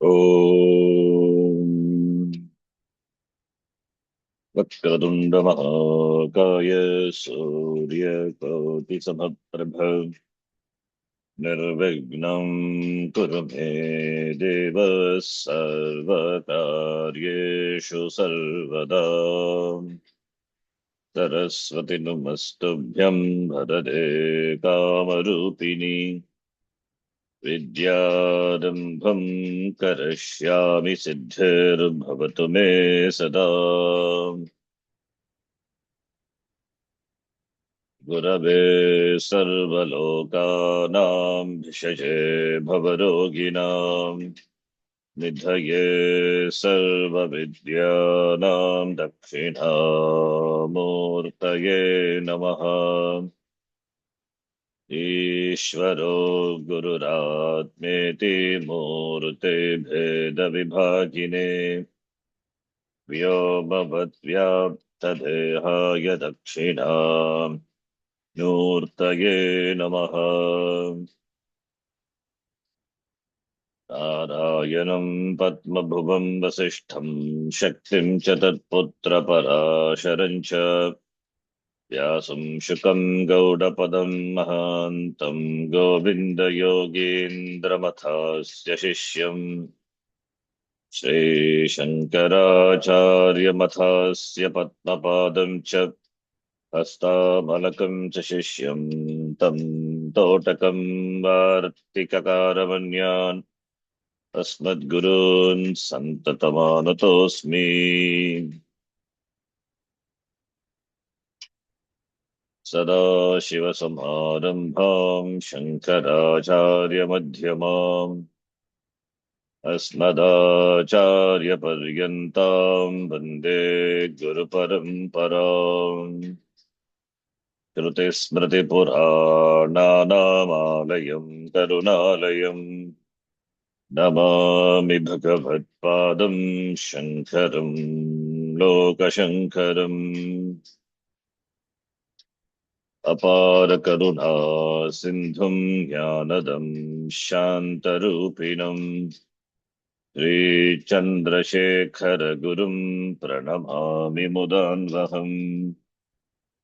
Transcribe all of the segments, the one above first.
ॐ वक्रतुण्डमहाकाय सूर्यकोटिसमप्रभ निर्विघ्नं कुरु मे देव सर्वकार्येषु सर्वदा सरस्वति नमस्तुभ्यं वरदे कामरूपिणि विद्यारम्भं करिष्यामि सिद्धिर्भवतु मे सदा गुरवे सर्वलोकानां भिषजे भवरोगिणां निधये सर्वविद्यानां दक्षिणामूर्तये नमः। ईश्वरो गुरुरात्मेति मूर्ते भेदविभागिने व्योमवद्व्याप्तदेहाय दक्षिणामूर्तये नमः। नारायणं पद्मभुवं वसिष्ठं शक्तिं च तत्पुत्रपराशरं च व्यासं शुकं गौडपदं महान्तं गोविन्दयोगीन्द्रमथास्य शिष्यम् श्रीशङ्कराचार्यमथास्य पद्मपादं च हस्तामलकं च शिष्यं तं तोटकं वार्तिककारमन्यान् अस्मद्गुरून् सन्ततमानतोऽस्मि। सदाशिवसमारम्भां शङ्कराचार्यमध्यमाम् अस्मदाचार्यपर्यन्तां वन्दे गुरुपरम्पराम्। श्रुतिस्मृतिपुराणानामालयं करुणालयम् नमामि भगवत्पादं शङ्करं लोकशङ्करम्। अपारकरुणा सिन्धुं ज्ञानदं शान्तरूपिणम् श्रीचन्द्रशेखरगुरुं प्रणमामि मुदान्वहम्।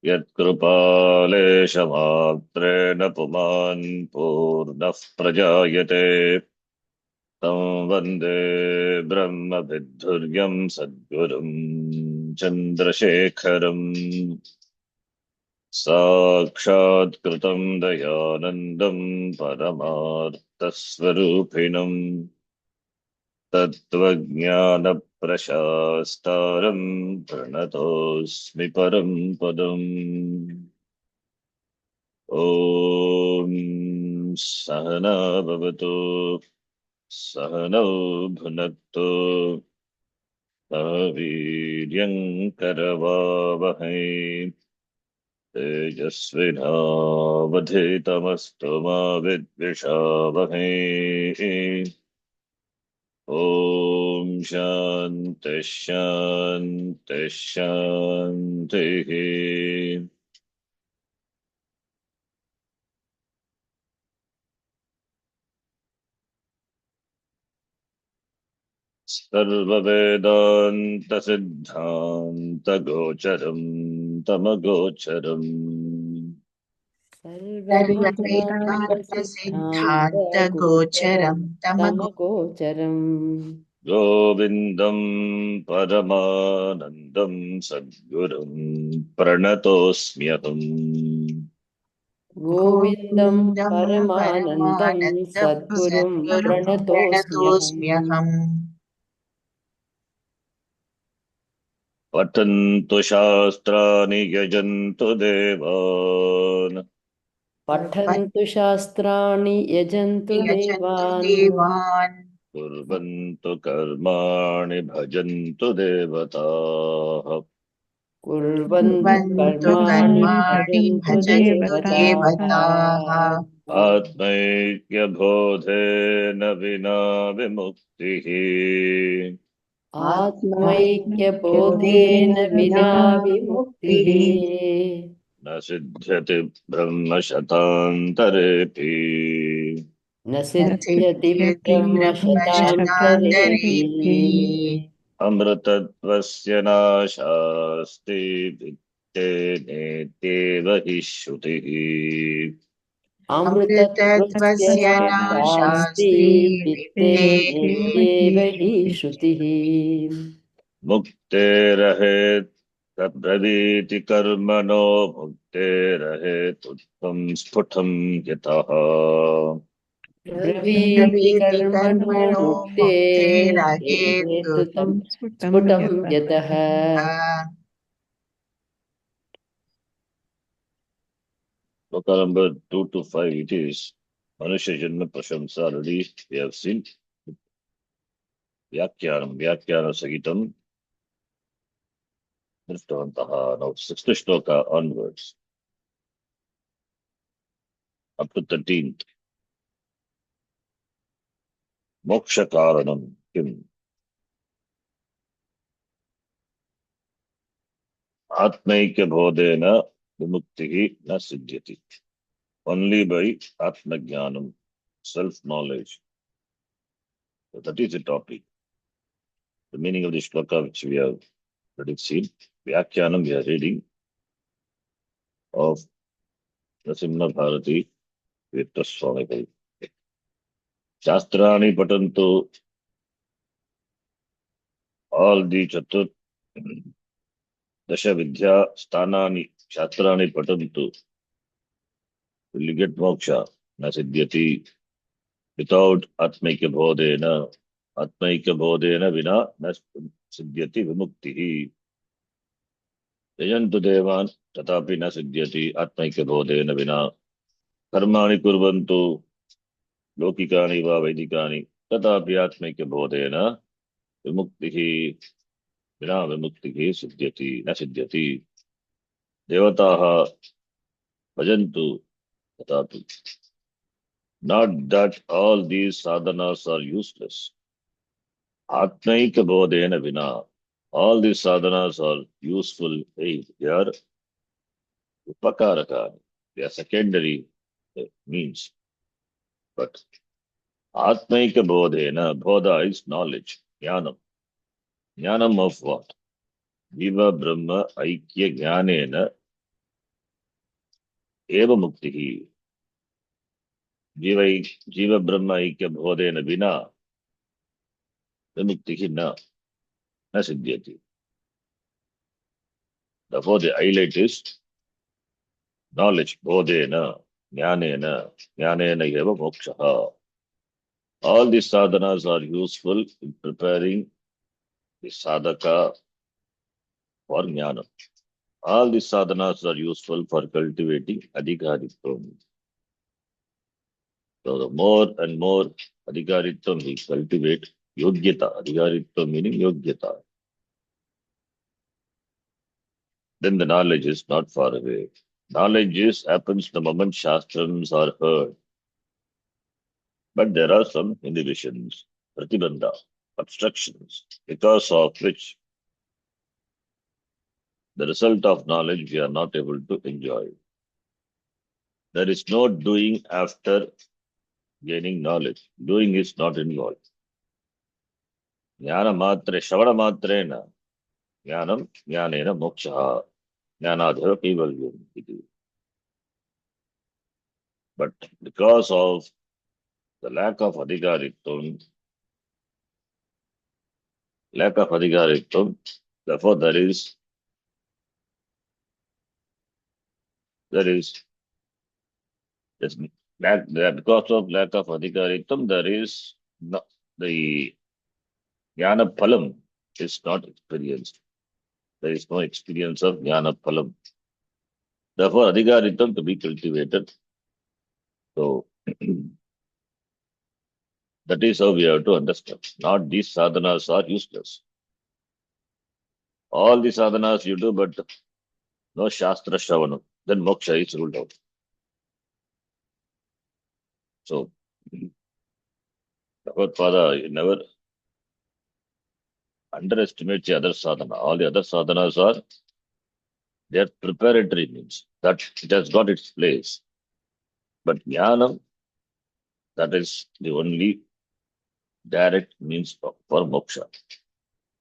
यत्कृपालेशमात्रेण पुमान् पूर्णः प्रजायते तं वन्दे ब्रह्मविद्धुर्यं सद्गुरुं चन्द्रशेखरम्। साक्षात्कृतं दयानन्दं परमार्थस्वरूपिणम् तत्त्वज्ञानप्रशास्तारं प्रणतोऽस्मि परं पदम्। ॐ सहना भवतु सहनौ भुनक्तु सह वीर्यङ्करवावहै तेजस्विनावधीतमस्तु मा विद्विषावहै। ॐ शान्ति शान्ति शान्तिः। सर्ववेदान्तसिद्धान्तगोचरं तमगोचरम् सर्ववेदान्तसिद्धान्तगोचरं तमगोचरम् गोविन्दं परमानन्दं सद्गुरुं प्रणतोऽस्म्यहम्। गोविन्दं गोविन्दं परमानन्दं परमानन्दं सद्गुरुं सद्गुरुं प्रणतोऽस्म्यहम्। प्रणतोऽस्म्यहम्। पठन्तु शास्त्राणि यजन्तु देवान् पठन्तु शास्त्राणि यजन्तु यजन्तु देवान् देवान् कुर्वन्तु कर्माणि भजन्तु देवताः। कुर्वन्तु कुर्वन्तु कर्माणि कर्माणि भजन्तु भजन्तु देवताः। देवताः। आत्मैक्यबोधेन विना विमुक्तिः आत्मैक्यबोधेन आत्मैक्यबोधेन विना विमुक्तिः विमुक्तिः न सिद्ध्यति ब्रह्मशतान्तरेऽपि न सिद्ध्यति सिद्ध्यति ब्रह्मशतान्तरेऽपि ब्रह्मशतान्तरेऽपि अमृतत्वस्य नाशास्ति नेत्येव हि श्रुतिः अमृतत्वस्य अमृतत्वस्य नाशास्ति नाशास्ति विद्येत्येव हि श्रुतिः मुक्तेरहेत् तद्ब्रवीति कर्मणो मुक्तेरहेतुत्वं स्फुटं यतः ब्रवीति ब्रवीति कर्मणो कर्मणो मुक्ते मुक्तेरहेतुः हेतुतं स्फुटं यतः Shloka number 2 to 5, it is Manusha Janma Prashamsa. Already we have seen Vyakhyana Sagitam, Drishtavantaha. Now 6th Shloka onwards, up to 13th. Moksha Karanam Kim. Atmaikya Bodhena Vimuktihi Na Siddhyati. Only by Atma Jnanam, self-knowledge. So that is the topic. The meaning of the shloka which we have already seen. Vyakyanam we are reading of Nasimha Bharati Virta Swami. Shastrani Patantu, all the Chatur Dasha Vidya Sthanani Shastrani Patantu, will you get moksha? Na siddhyati, without Atmaikya Bodhena. Atmaikya Bodhena vina na siddhyati vimuktihi. Yajantu devan tatapi na siddhyati Atmaikya Bodhena vina. Karmani kurvantu lokikani va vaidikani tatapi Atmaikya Bodhena vimuktihi vina vimuktihi siddhyati na siddhyati. Devataha bhajantu tatapi. Not that all these sadhanas are useless. Atmaika bodhena vina. All these sadhanas are useful aid. They are upakarakani. They are secondary means. But Atmaika bodhena, bodha is knowledge, jnanam. Jnanam of what? Jiva Brahma Aikya Jnanena Eva Muktihi. Jiva Brahma Aikya Bodhena Vina Vimuktihi na siddhyati. Therefore, the highlight is knowledge, bodhena, jnanena eva moksha. All these sadhanas are useful in preparing the sadhaka for jnana. All these sadhanas are useful for cultivating adhikaritvam. So the more and more adhikaritvam we cultivate, yogyata, adhikaritvam meaning yogyata, then the knowledge is not far away. Knowledge happens the moment shastrams are heard. But there are some inhibitions, pratibandha, obstructions, because of which the result of knowledge we are not able to enjoy. There is no doing after gaining knowledge. Doing is not involved. Jnana matre, shavana matrena, jnanam, jnanena moksha, jnanadhara kaivalyam iti. But because of the lack of adhikaritvam, therefore there is Yes, because of lack of adhikaritam, there is no, the jnana phalam is not experienced. There is no experience of jnana phalam. Therefore, adhikaritam to be cultivated. So that is how we have to understand. Not these sadhanas are useless. All the sadhanas you do, but no shastra shravanam. Then moksha is ruled out. So, Bhagavad never underestimates the other sadhana. All the other sadhanas are their preparatory means that it has got its place. But jnanam That is the only direct means for moksha.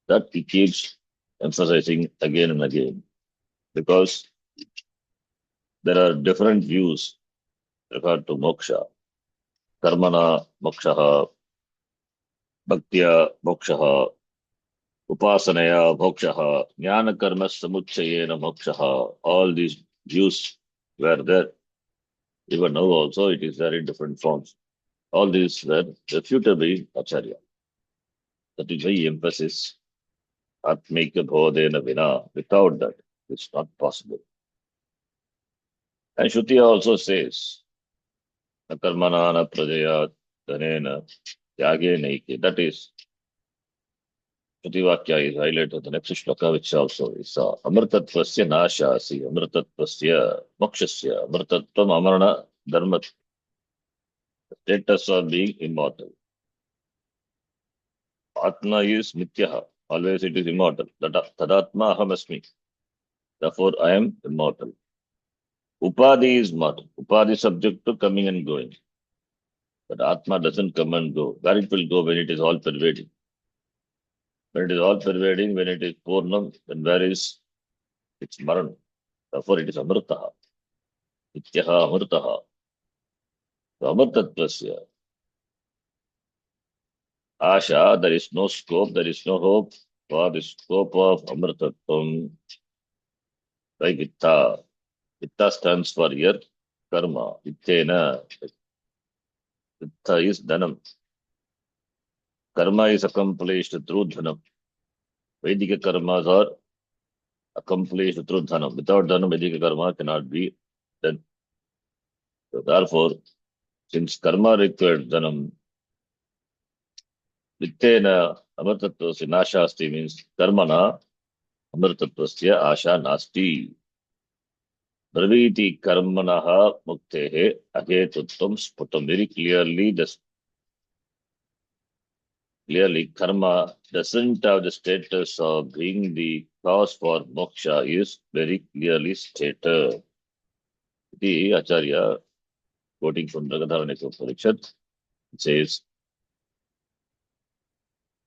That he keeps emphasizing again and again because there are different views regard to moksha. Karmana moksha, bhaktya moksha, upasanaya moksha, jnana karma samuchayena moksha. All these views were there. Even now also it is there in different forms. All these were refuted by Acharya. That is why he emphasizes Atmika Bodhena Vina. Without that, it's not possible. And Shruti also says, "Na karmana na prajaya dhanena tyage naike." That is, Shruti Vakya is highlighted the next shloka, which also is Amrtatvasya nashasi, Amrtatvasya mokshasya, Amrtatvam amarana dharma, the status of being immortal. Atma is Nityaha, always it is immortal. Tadatma ahamasmi, therefore I am immortal. Upadhi is mortal. Upadhi is subject to coming and going. But Atma doesn't come and go. Where it will go when it is all pervading? When it is all pervading, when it is Purnam, then where is its Maran? Therefore it is Amrtaha. Nityaha Amrtaha. So Amrtatvasya. Asha, there is no scope, there is no hope for the scope of Amrtatvam. Like Itta. Itta stands for here, karma. Ittena. Itta is dhanam. Karma is accomplished through dhanam. Vedic karmas are accomplished through dhanam. Without dhanam, Vedic karma cannot be done. So therefore, since karma required dhanam, vittena amartatvasya nashasti means karmana amartatvasya asha nasti. Braviti karmanaha muktehe ahetutvam sputam. Very clearly karma doesn't have the status of being the cause for moksha is very clearly stated. The Acharya, quoting from Dragadharana Upanishad, says,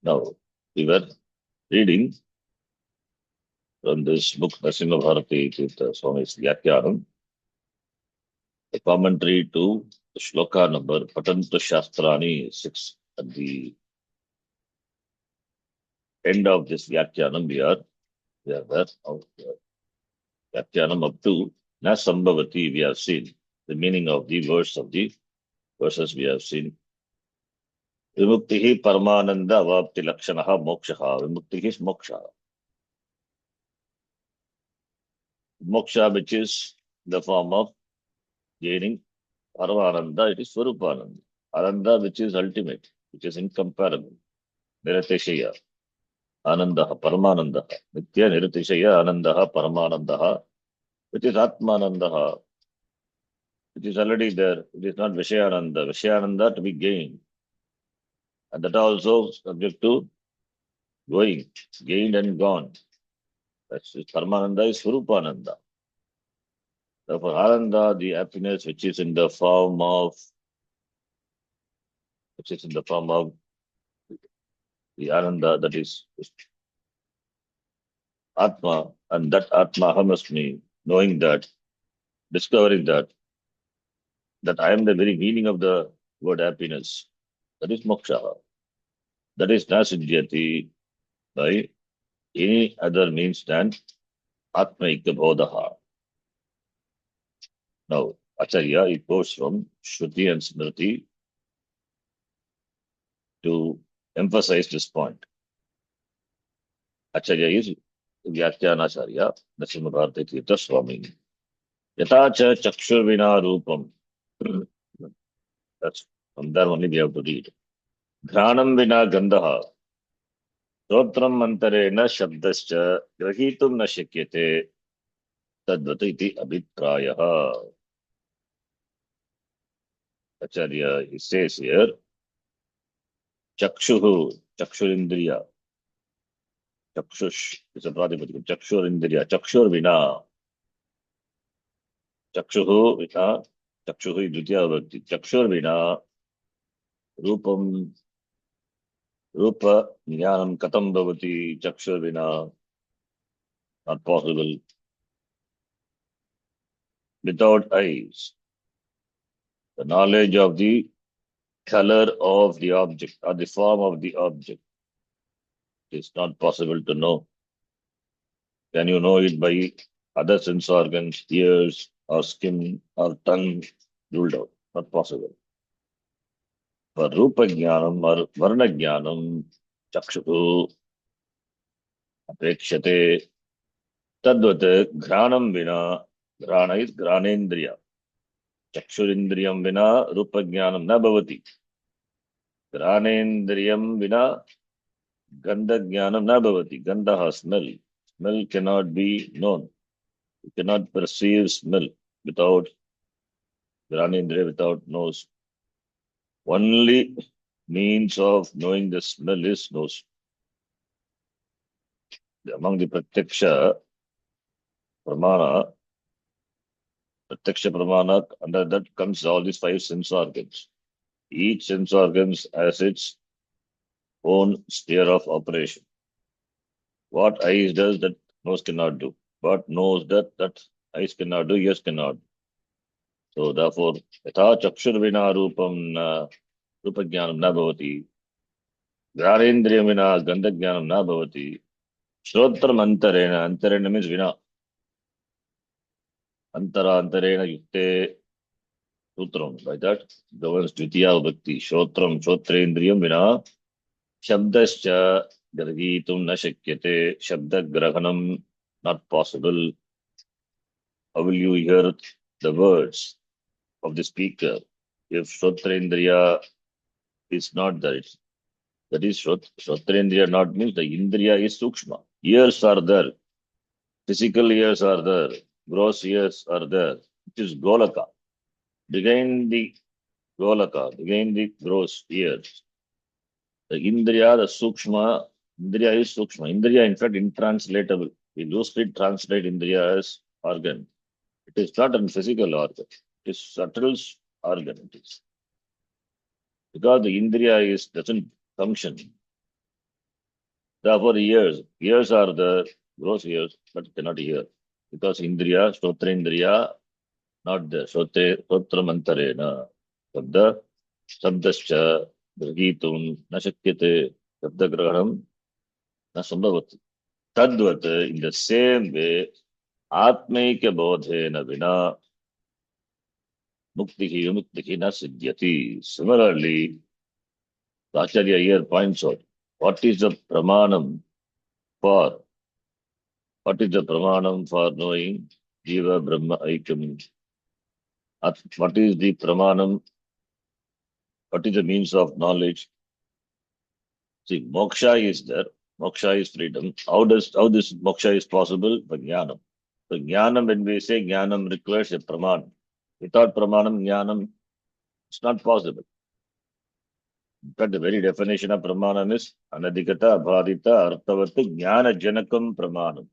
now we were reading from this book, Narasimha Bharati Tirtha Swami's Vyakyanam, a commentary to the Shloka number Patantu Shastrani 6. At the end of this Vyakyanam, we are there. Vyakyanam up to Na Sambhavati, we have seen the meaning of the words of the verses we have seen. Vimuktihi Paramananda Avapti Lakshanaha Mokshaha. Vimuktihi is moksha. Moksha, which is the form of gaining Paramananda, it is Swarupananda. Ananda, which is ultimate, which is incomparable. Niratishaya. Anandaha, Paramanandaha. Nitya Niratishaya, Anandaha, Paramanandaha, which is Atmanandaha, which is already there. It is not Vishayananda. Vishayananda to be gained. And that also subject to going, gained and gone. That's Paramananda is Swarupananda. Therefore, Ananda, the happiness which is in the form of the Ananda, that is Atma, and that Atma Ahamasmi, knowing that, discovering that I am the very meaning of the word happiness. That is moksha. That is nasiddhyati by any other means than Atmaika Bodhaha. Now, Acharya, it goes from Shruti and Smriti to emphasize this point. Acharya is Vyakyanacharya, Narasimha Bharati Tirtha Swami. Yata cha chakshur vina rupam. That's from there only we have to read. Ghranam vina gandha. Sotram antarena shabdascha grahitum na shakyate tadvat iti abhiprayaha. Acharya, he says here, chakshuhu, chakshurindriya, chakshush is a pradipatikam, chakshurindriya, chakshur vina, chakshuhu vina, chakshuhu is dvitiya vibhakti, chakshur vina, Rupam, Rupa, Jnanam Katam Bhavati, Chakshur Vina, not possible. Without eyes, the knowledge of the color of the object or the form of the object is not possible to know. Can you know it by other sense organs, ears, or skin, or tongue? Ruled out. Not possible. For Rupa Jnanam or Varna Jnanam, Chakshu Apekshate Tadvat Granam Vina, Grana is Granendriya. Chakshurindriyam Vina, Rupa Jnanam na bhavati. Granendriyam Vina, Gandha Jnanam na bhavati. Gandha smell. Smell cannot be known. You cannot perceive smell without Granendriya, without nose. Only means of knowing the smell is nose. Among the Pratyaksha Pramana, under that comes all these five sense organs. Each sense organs has its own sphere of operation. What eyes does that nose cannot do. What nose that eyes cannot do, ears cannot do. So therefore, yatha chakshur vina rupa jnanam na bhavati, granendriyam vina gandha jnanam na bhavati, shrotram antarena means vina, antarena yukte sutram. By that governs dvitiya bhakti, shotrendriyam vina, shabdascha gargitum na shakyate, shabda grahanam not possible. How will you hear the words of the speaker if Shrotrendriya is not there? That is, Shrotrendriya not means the Indriya is Sukshma. Ears are there, physical ears are there, gross ears are there, which is Golaka. Behind the Golaka, behind the gross ears, the Indriya, the Sukshma, Indriya is Sukshma. Indriya, in fact, intranslatable. We loosely translate Indriya as organ. It is not a physical organ. It is subtle organ. It is. Because the Indriya doesn't function. Therefore, ears are the gross ears, but cannot hear. Because Indriya, Shrotrendriya, not there. Shrotramantarena. Sabdascha, Grahitum, na shakyate, Sabdagrahanam, na sambhavati. Tadvat, in the same way, Atmaika bodhena vina, Muktihi, Vimuktihi na siddhyati. Similarly, Acharya here points out, what is the pramanam for? What is the pramanam for knowing Jiva Brahma Aikam? What is the pramanam? What is the means of knowledge? See, moksha is there. Moksha is freedom. How this moksha is possible? By jnanam. So jnanam, when we say jnanam requires a pramanam. Without pramanam, jnanam, it's not possible. In fact, the very definition of pramanam is anadikata, abhadita, arthavati, jnana janakam pramanam.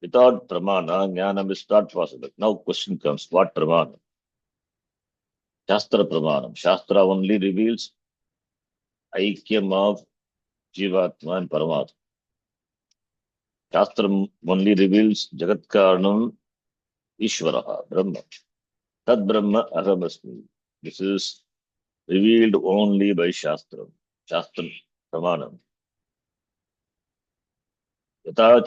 Without pramana, jnanam is not possible. Now question comes, what pramana? Shastra pramanam. Shastra only reveals aikyam of Jivatma and Paramatma. Shastra only reveals Jagat Karanam Ishvaraha, Brahma. Tad Brahma Ahamasmi. This is revealed only by Shastra. Shastra Pramanam. Yata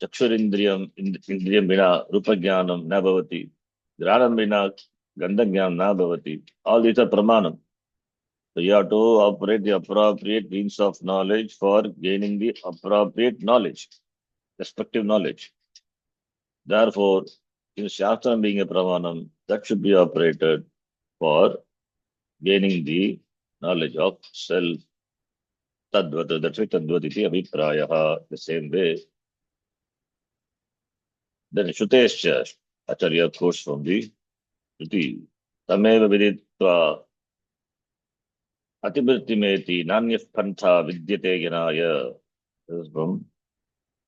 Chakshurindriyam Indriyam Vina Rupa Jnanam na bhavati. Granam Vina Gandha Jnanam na bhavati. All these are Pramanam. So you have to operate the appropriate means of knowledge for gaining the appropriate knowledge, respective knowledge. Therefore, in Shastra being a Pramanam, that should be operated for gaining the knowledge of self. Tadvat, that's why Tadvat iti abhiprayaha, the same way. Then Shutescha, Acharya quotes from the Shruti. Tameva viditva atibhirtimeti nanyaf pantha vidyate yanaya. This is from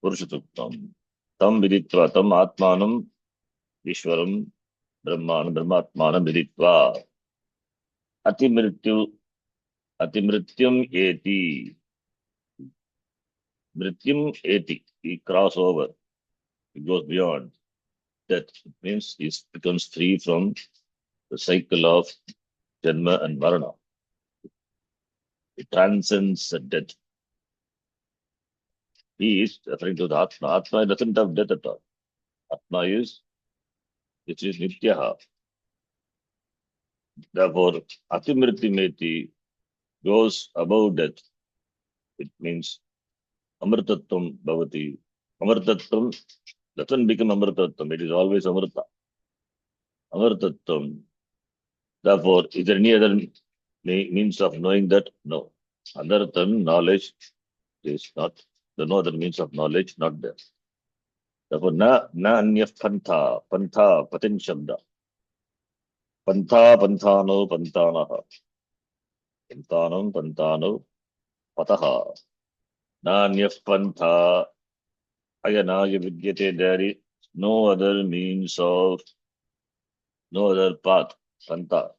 Purushattam. Tam viditva, tam atmanam, Ishwaram, Brahmanam, Brahmatmanam viditva. Atimrityum eti. Mrityum eti. He cross over. He goes beyond death. It means he becomes free from the cycle of Janma and Marana. It transcends the death. He is referring to the Atma. Atma doesn't have death at all. Atma is, which is Nityaha. Therefore, Atimritimeti goes above death. It means Amrtatvam Bhavati. Amrtatvam doesn't become Amrtatvam. It is always Amrta. Amrtatvam. Therefore, is there any other means of knowing that? No. Other than knowledge is not. There no other means of knowledge, not there. Therefore, na anya pantha, pantha, patin shabda. Pantha, panthano, pantanaha. Pantanam, pantano, pataha. Na anya pantha, ayanaya vidyate. There is no other means of, no other path. Pantha.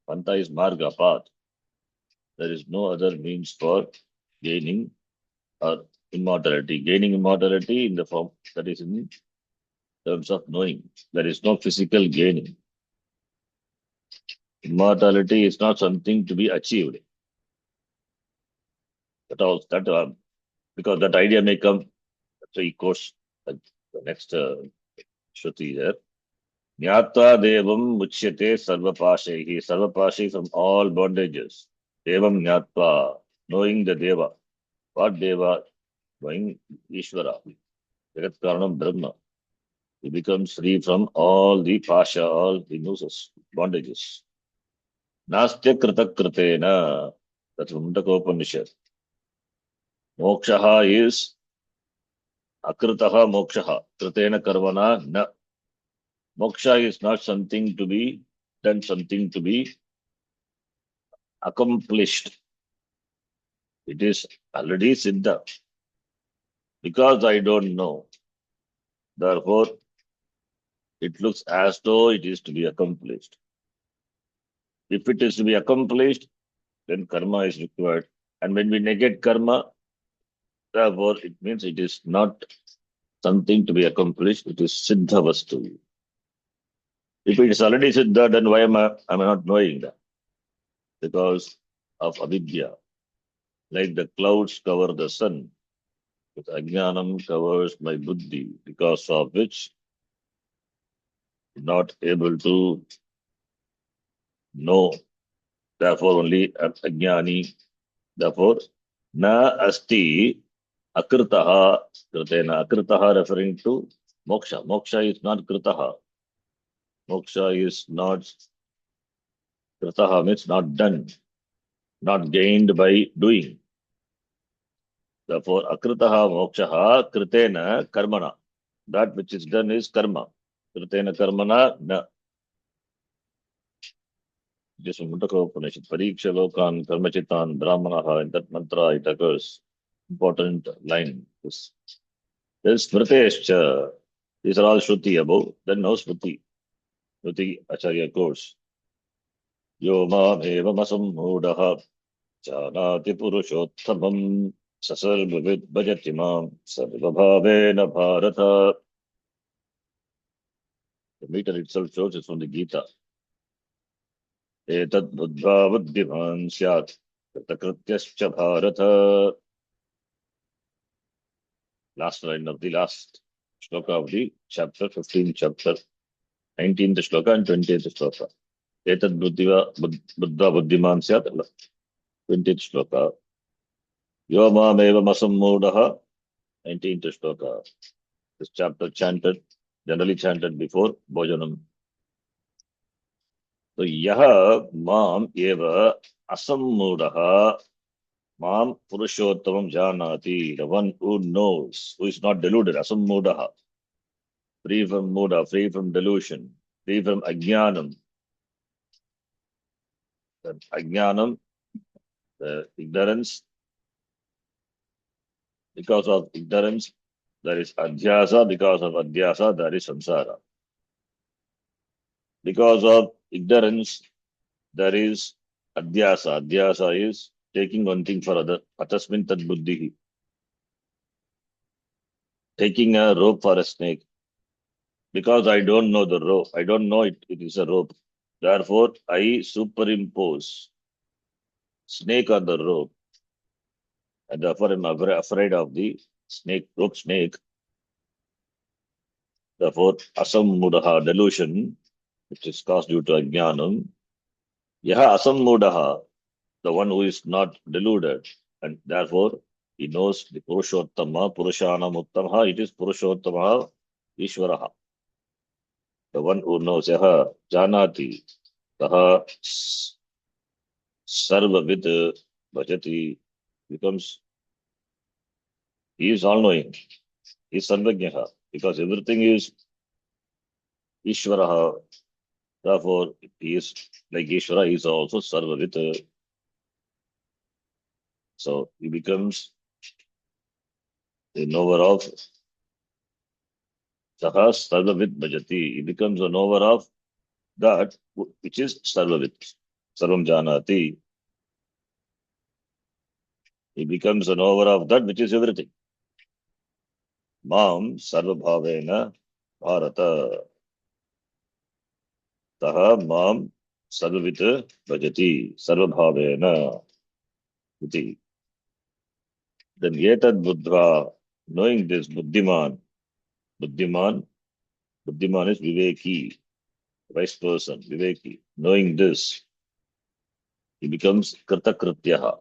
Pantha is marga, path. There is no other means for gaining or immortality. Gaining immortality in the form that is in terms of knowing. There is no physical gaining. Immortality is not something to be achieved. Because that idea may come. So he quotes the next Shruti there. Nyatva devam muchyate sarvapashehi. Sarvapashehi from all bondages. Devam nyatva. Knowing the deva. What deva? Knowing Ishvara. Jagat Karanam Brahma. He becomes free from all the pasha, all the nooses, bondages. Nastya krita kritena. That's from Mundakopanishad. Mokshaha is akritaha mokshaha. Kritena karvana na. Moksha is not something to be done, something to be accomplished. It is already siddha. Because I don't know, therefore, it looks as though it is to be accomplished. If it is to be accomplished, then karma is required. And when we negate karma, therefore, it means it is not something to be accomplished. It is siddha vastu. If it is already siddha, then why am I not knowing that? Because of avidya. Like the clouds cover the sun, with ajnanam covers my buddhi, because of which I'm not able to know. Therefore, only ajnani. Therefore, na asti akritaha kritena. Akritaha referring to moksha. Moksha is not kritaha. Moksha is not kritaha, means not done, not gained by doing. Therefore, akritaha mokshaha kritena karmana. That which is done is karma. Kritena karmana na. Just from Mundaka Upanishad. Pariksha lokan karmachitan brahmanaha. In that mantra it occurs. Important line. This smritescha. These are all Shruti above. Then no Smriti. Shruti Acharya quotes. Yo mam evamasam mudaha janati purushottamam sasarvavid bhajati mam sarvabhavena bharata. The meter itself shows it's from the Gita. Etad buddha buddhiman syat kritakrityascha bharata. Last line of the last shloka of the chapter, 15th chapter, 19th shloka and 20th shloka. Etad buddha buddhiman syat, 20th shloka. Yo mam evamasam mudaha, 19th shloka. This chapter generally chanted before Bhojanam. So yaha mam eva asammudaha mam purushottamam janati. The one who knows, who is not deluded, asammudaha. Free from muda, free from delusion, free from ajnanam. The ajnanam, the ignorance. Because of ignorance, there is adhyasa. Because of adhyasa, there is samsara. Because of ignorance, there is Adhyasa. Adhyasa is taking one thing for other. Atasmin tad buddhi. Taking a rope for a snake. Because I don't know the rope. I don't know it is a rope. Therefore, I superimpose snake on the rope. And therefore, I'm afraid of the rope snake. Therefore, asammudaha, delusion, which is caused due to ajnanam. Yaha asammudaha, the one who is not deluded, and therefore he knows the Purushottama, Purushanam Uttamaha, it is Purushottamaha, Ishvaraha. The one who knows, Yaha Janati, Taha Sarvavid Bhajati, becomes, he is all knowing, he is Sarvajnaha, because everything is Ishvaraha. Therefore, he is like Ishvara, he is also Sarvavid. So he becomes the knower of Saha Sarvavid Bhajati. He becomes a knower of that which is Sarvavid. Sarvam Janati. He becomes a knower of that which is everything. Mam Sarvabhavena Bharata. Taha Mam Sarvavit Bhajati. Sarvabhavena. Iti. Then Yetad Buddha, knowing this Buddhiman, Buddhiman is Viveki, wise person, Viveki. Knowing this, he becomes Kritakrityaha.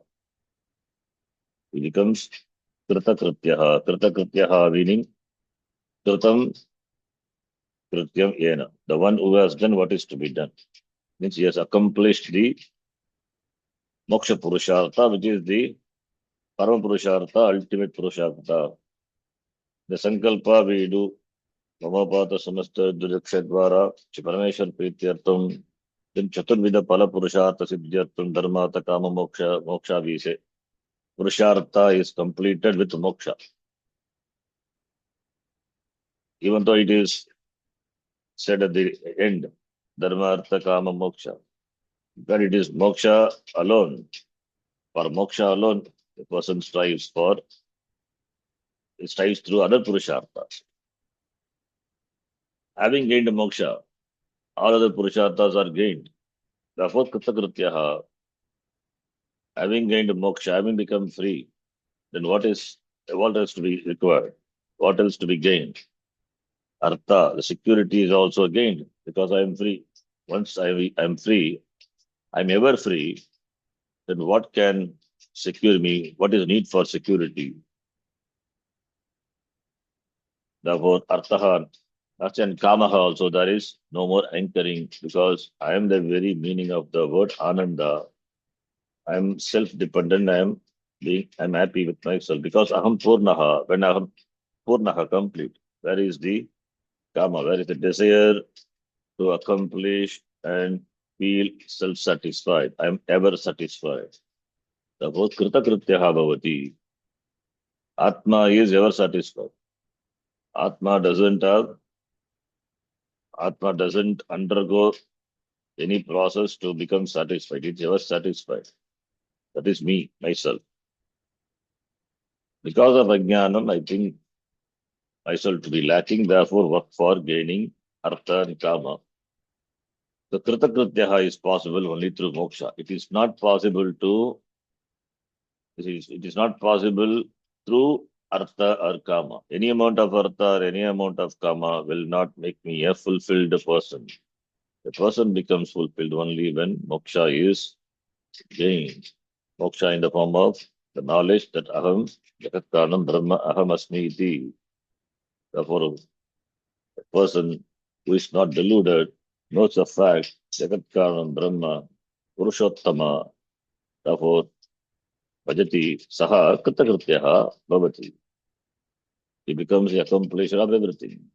He becomes Kritakrityaha. Kritakrityaha meaning Kritam Krityam Yena. The one who has done what is to be done. Means he has accomplished the Moksha Purushartha, which is the Parama Purushartha, ultimate Purushartha. The Sankalpa we do, Mamapata Samasta Dujakshadvara, Chiparameshwar Prityartam, then Chaturvida Pala Purushartha Siddhyartam, Dharmata Kama Moksha we say. Purushartha is completed with moksha. Even though it is said at the end, Dharmartha Kama Moksha. But it is moksha alone. For moksha alone, the person strives through other purusharthas. Having gained moksha, all other purusharthas are gained. Therefore, Kritakrityaha, having gained moksha, having become free, then what else to be required? What else to be gained? Artha, the security is also gained because I am free. Once I am free, I am ever free, then what can secure me? What is need for security? Therefore, Artha, and Kamaha also, there is no more anchoring because I am the very meaning of the word Ananda. I am self-dependent. I'm happy with myself because Aham Purnaha. When Aham Purnaha complete, where is the Kama? Where is the desire to accomplish and feel self-satisfied? I am ever satisfied. Therefore, Krita Krityaha Bhavati. Atma is ever satisfied. Atma doesn't undergo any process to become satisfied. It's ever satisfied. That is me, myself. Because of Ajnanam, I think myself to be lacking, therefore work for gaining Artha and Kama. The Kritakrityaha is possible only through moksha. It is not possible through Artha or Kama. Any amount of Artha or any amount of Kama will not make me a fulfilled person. The person becomes fulfilled only when moksha is gained. Moksha in the form of the knowledge that Aham, Jagat Karanam, Brahma, Aham Asmi iti. Therefore, a person who is not deluded knows the fact, Jagat Karanam, Brahma, Purushottama. Therefore, Bhajati Saha Kritakrityaha Bhavati. He becomes the accomplisher of everything.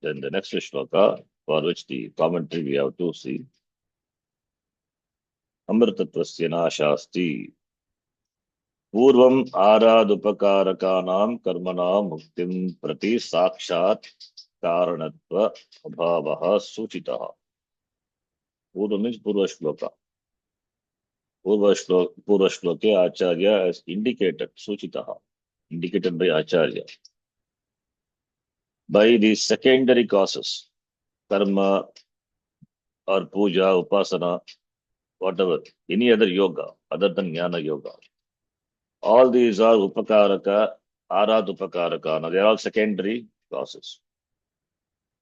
Then the next shloka, for which the commentary we have to see. Amritatvasya nashasti. पूर्वम् आरादुपकारकानां कर्मणां मुक्तिं प्रति साक्षात् कारणत्व अभावः सूचितः. Purva means Purva Shloka. Purva Shloke Acharya has indicated, Suchitaha, indicated by Acharya, by the secondary causes, karma or puja, upasana, whatever, any other yoga other than jnana yoga. All these are upakaraka, arad upakaraka. Now they are all secondary causes.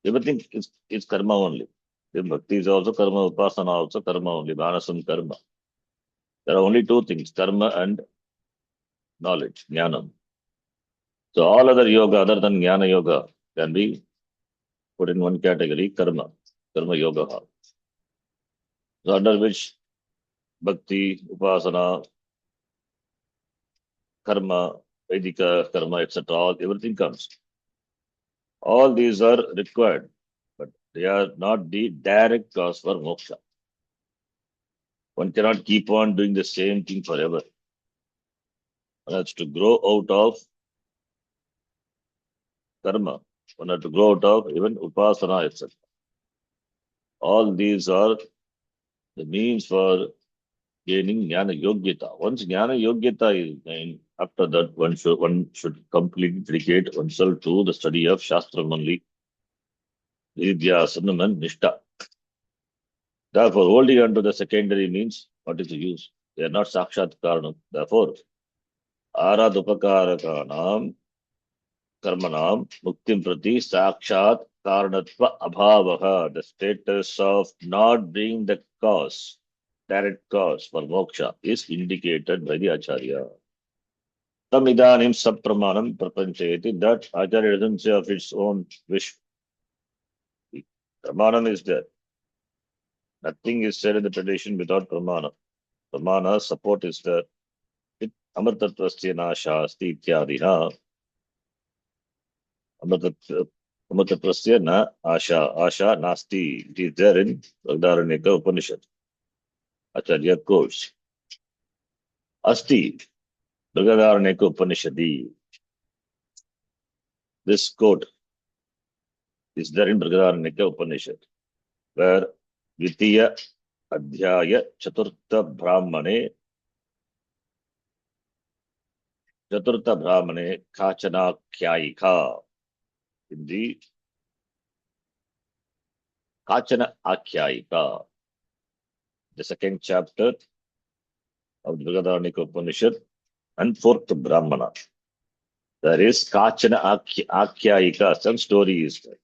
Everything is karma only. The bhakti is also karma, upasana also karma only, manasam karma. There are only two things, karma and knowledge, jnanam. So all other yoga other than jnana yoga can be put in one category, karma yoga. So under which bhakti, upasana, karma, Vedika, karma, etc. All everything comes. All these are required, but they are not the direct cause for moksha. One cannot keep on doing the same thing forever. One has to grow out of karma. One has to grow out of even upasana, etc. All these are the means for gaining jnana yogyata. Once jnana yogyata is gained, after that one should completely dedicate oneself to the study of Shastra only, Vidyasanam and Nishta. Therefore, holding on to the secondary means, what is the use? They are not sakshat karanam. Therefore, आराधुपकारकाणां कर्मणां muktim prati sakshat karanatva abhavah, the status of not being the cause, direct cause for moksha is indicated by the acharya. Tam idanim sapramanam prapanchayati, that acharya doesn't say of its own wish. Pramanam is there. Nothing is said in the tradition without pramana. Pramana support is there. अमृतत्वस्य नाशास्ति इत्यादिना अमृतत्वस्य न आशा नास्ति. It is there in Bhagavataranyaka Upanishad. Acharya quotes. Asti Bhagavataranyaka Upanishadi. This quote is there in Bhagavataranyaka Upanishad, where Dvitiya Adhyaya Chaturtha Brahmane Kachana Kyaika. In the Kachana Akyaika, the second chapter of the Bhagavataranyaka Upanishad and fourth Brahmana, there is Kachana Akyaika, some story is there.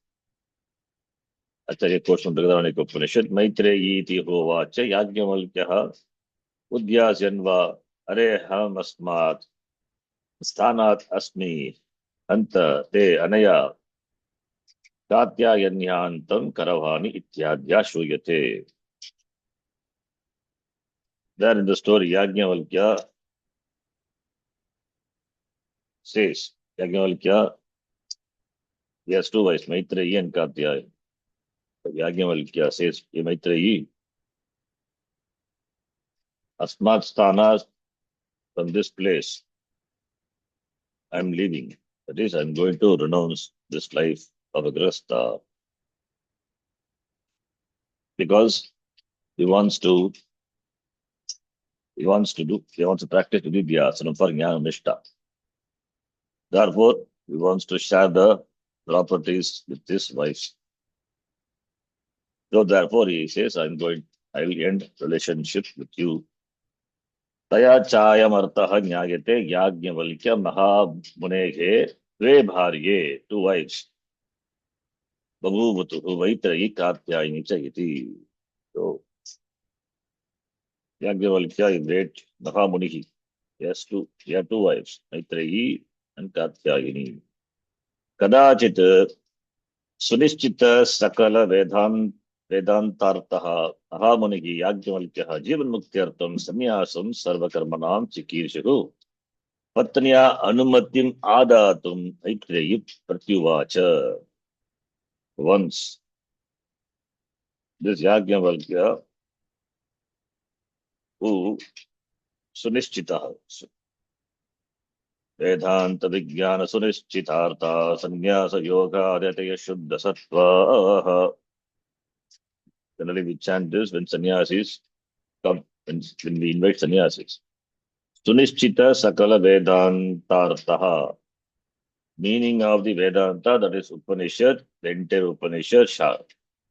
Acharya quotes from Bhagavataranyaka Upanishad, Maitreyi iti hovacha yajnavalkyaha udyasyanva areham asmat sthanat asmi anta te anaya Katyayanyantam karavani ityadya shruyate. There in the story, Yajnavalkya says, Yajnavalkya, he has two wives, Maitreyi and Katyayani. Yajnavalkya says, "Ye Maitreyi, Asmat Sthanas, from this place, I am leaving. That is, I am going to renounce this life of a grasta." Because he wants to practice Vidyasanam for Jnana Nishta. Therefore, he wants to share the properties with his wife. So therefore, he says, I will end relationship with you. Taya chayam artaha jnayate yajnavalkya mahamuneghe dve bharye, two wives. Babhuvutuhu Maitreyi Katyayani cha iti. So, Yajnavalkya is great Mahamunihi. He had two wives, Maitreyi and Katyayani. Kadachit Sunishchita Sakala Vedantartaha Mahamunihi Yajnavalkyaha Jivanmuktyartam Samyasam Sarvakarmanam Chikirshahu Patnya Anumatim Adatum Maitreyi Pratyuvacha. Once this Yajnavalkya, who Sunishchita Vedanta Vijnana Sunishchitartha Sannyasa Yoga Adhyataya Shuddha Sattva, Generally, we chant this when sannyasis come, when we invite sannyasis. Sunishchita Sakala Vedantartaha. Meaning of the Vedanta, that is Upanishad, the entire Upanishad,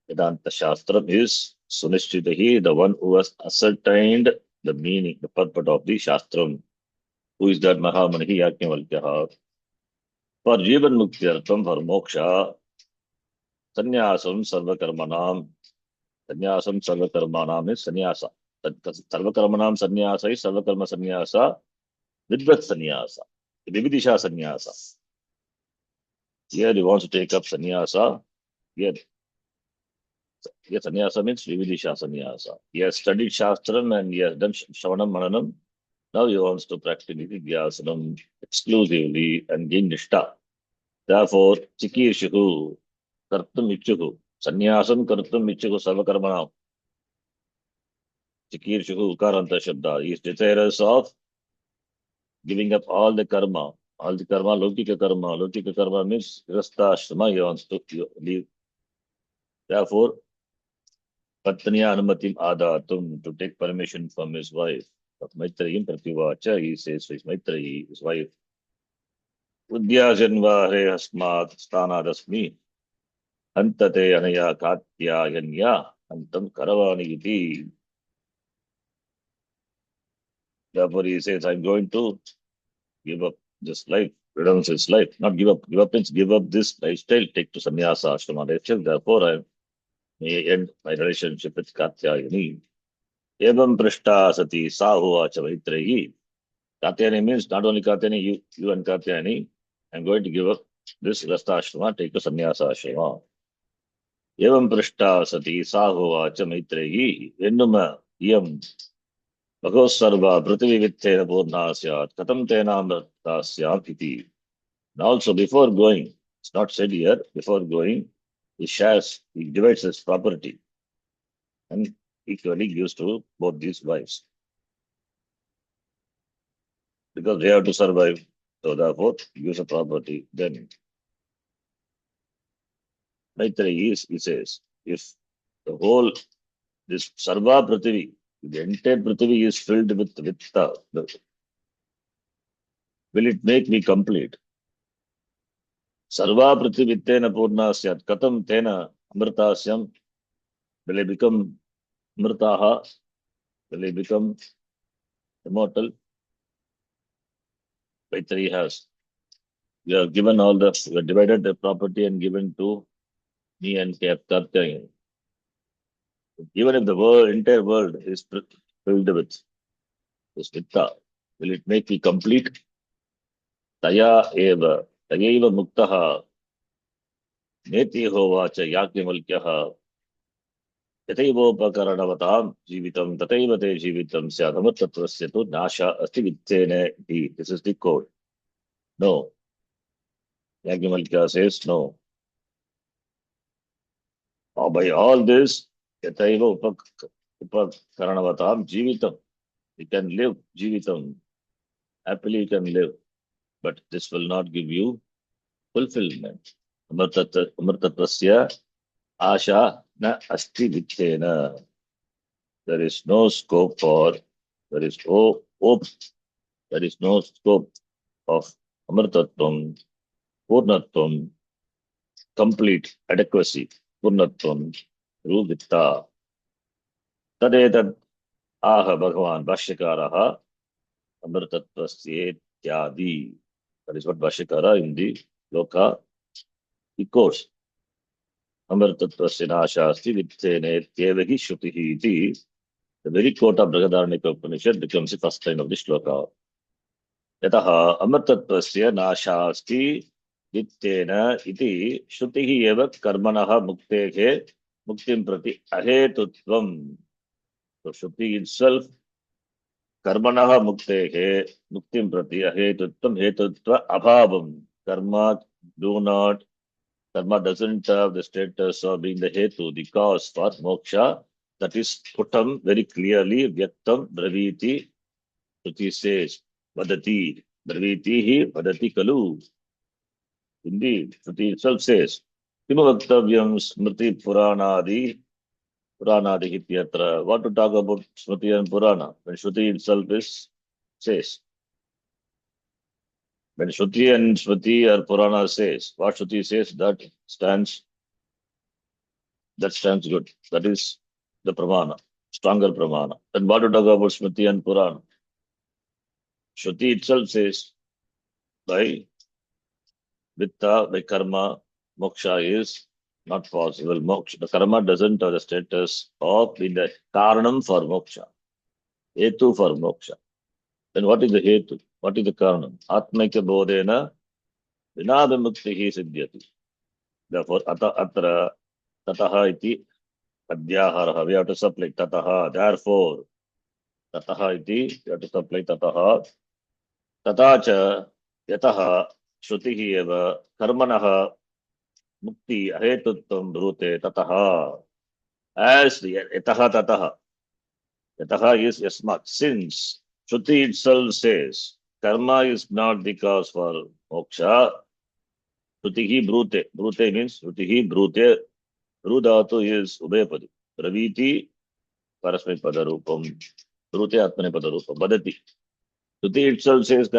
Vedanta Shastra is Sunishchitahi, the one who has ascertained the meaning, the purport of the Shastram. Who is that Mahamanihi Yajnavalkyaha? For Jivan Muktyartham, for Moksha, Sannyasam Sarvakarmanam. Sannyasam Sarvakarmanam is Sannyasa. Sarvakarmanam Sannyasa is Sarvakarma Sannyasa, Vidvat Sannyasa, Vividisha Sannyasa. Here he wants to take up sannyasa. Here sannyasa means Vividisha sannyasa. He has studied Shastram and he has done Shravanam Mananam. Now he wants to practice Vidyasanam exclusively and gain Nishta. Therefore, Chikirshuhu, Kartum Ichuhu, Sannyasam Kartum Ichuhu Sarvakarmanam. Chikirshuhu Ukaranta Shabda. He is desirous of giving up all the karma. All the karma, Lokika karma. Lokika karma means Rasta Ashrama he wants to leave. Therefore, Patniya Anumatim Adatum, to take permission from his wife. Of Maitrayim Prativacha, he says to his Maitrayi, his wife, Udyajanva Hare Hasmat Stanadasmi, Antate Anaya Katya Yanya, Antam Karavani Iti. Therefore he says, I'm going to give up this life, renounce his life. Not give up. Give up means give up this lifestyle, take to sannyasa ashrama lifestyle. Therefore I may end my relationship with Katyayani. Evam prishta sati sahuvacha Maitrayi. Katyayani means not only Katyayani, you and Katyayani, I'm going to give up this rasta ashrama, take to sannyasa ashrama. Evam prishta sati sahuvacha Maitrayi. Ennuma iyam Bhagavasarva Prithvi Vittena Purnasyat Katam Tena Amritasyam Iti. And also before going, it's not said here, before going, he shares, he divides his property and equally gives to both these wives. Because they have to survive. So therefore, he gives a property. Then Maitreyi he says, if the whole, this Sarva Prithvi, the entire Prithvi is filled with Vitta, will it make me complete? Sarva Prithvittena Purnasyat Katam Tena Amritasyam, will I become Amritaha? Will I become immortal? Maitreyi has. We have given all the, we have divided the property and given to me and Katyayani. Even if the world, entire world is filled with this Vitta, will it make me complete? Taya eva muktaha neti hovacha Yajnavalkyaha Yataivopakaranavatām jivitam tataiva te jivitam syat amartatvasya tu nasha asti vittene iti. This is the code. No. Yajnavalkya says no. By all this, Yataiva upakaranavatām jivitam. You can live jivitam. Happily you can live. But this will not give you fulfillment. Amartatvasya asha na asti vittena. There is no scope for, there is no hope, there is no scope of amartatvam, purnatvam, complete adequacy, purnatvam, through vitta. Tadetad aha Bhagavan Bhashyakaraha amartatvasyetyadi. That is what Bhashyakara in the Shloka he quotes. Amartatvasya nashasti vittene tyevahi shrutihi iti. The very quote of Brihadaranyaka Upanishad becomes the first line of the shloka. Yataha amartatvasya nashasti vittena iti shrutihi eva karmanaha muktehe muktim prati ahetutvam. So shruti itself, karmanaha muktehe muktim prati ahetutvam hetutva abhavam. Karma doesn't have the status of being the hetu, the cause for moksha. That is Putam very clearly, Vyaktam, Braviti, Shruti says, Vadati, Bravitihi, Vadati Kalu. Indeed, Shruti itself says, Kimu Vaktavyam Smriti Puranadi Puranadi Hityatra. What to talk about Smriti and Purana? When Shruti itself says. When Shruti and Smriti or Purana says, what Shruti says, stands good. That is the Pramana, stronger Pramana. Then what to talk about Smriti and Purana? Shruti itself says, by Vitta, by karma, moksha is not possible. Moksha, the karma doesn't have the status of being the karanam for moksha, hetu for moksha. Then what is the hetu? What is the karanam? Atmaika bodhena vinabhimuktihi siddhyati. Therefore, atra tataha iti adhyaharaha. We have to supply tataha. Therefore, tataha iti, we have to supply tataha. Tatacha yataha श्रुतिः एव कर्मणः मुक्ति अहेतुत्वं ब्रूते ततः. As the yataha is yasmat, since Shruti itself says karma is not the cause for moksha. Shrutihi brute. Brute means Shrutihi brute. Brudhatu is ubhayapadi. Praviti parasmay padarupam. Brute atmane padarupam. Badati. Shruti itself says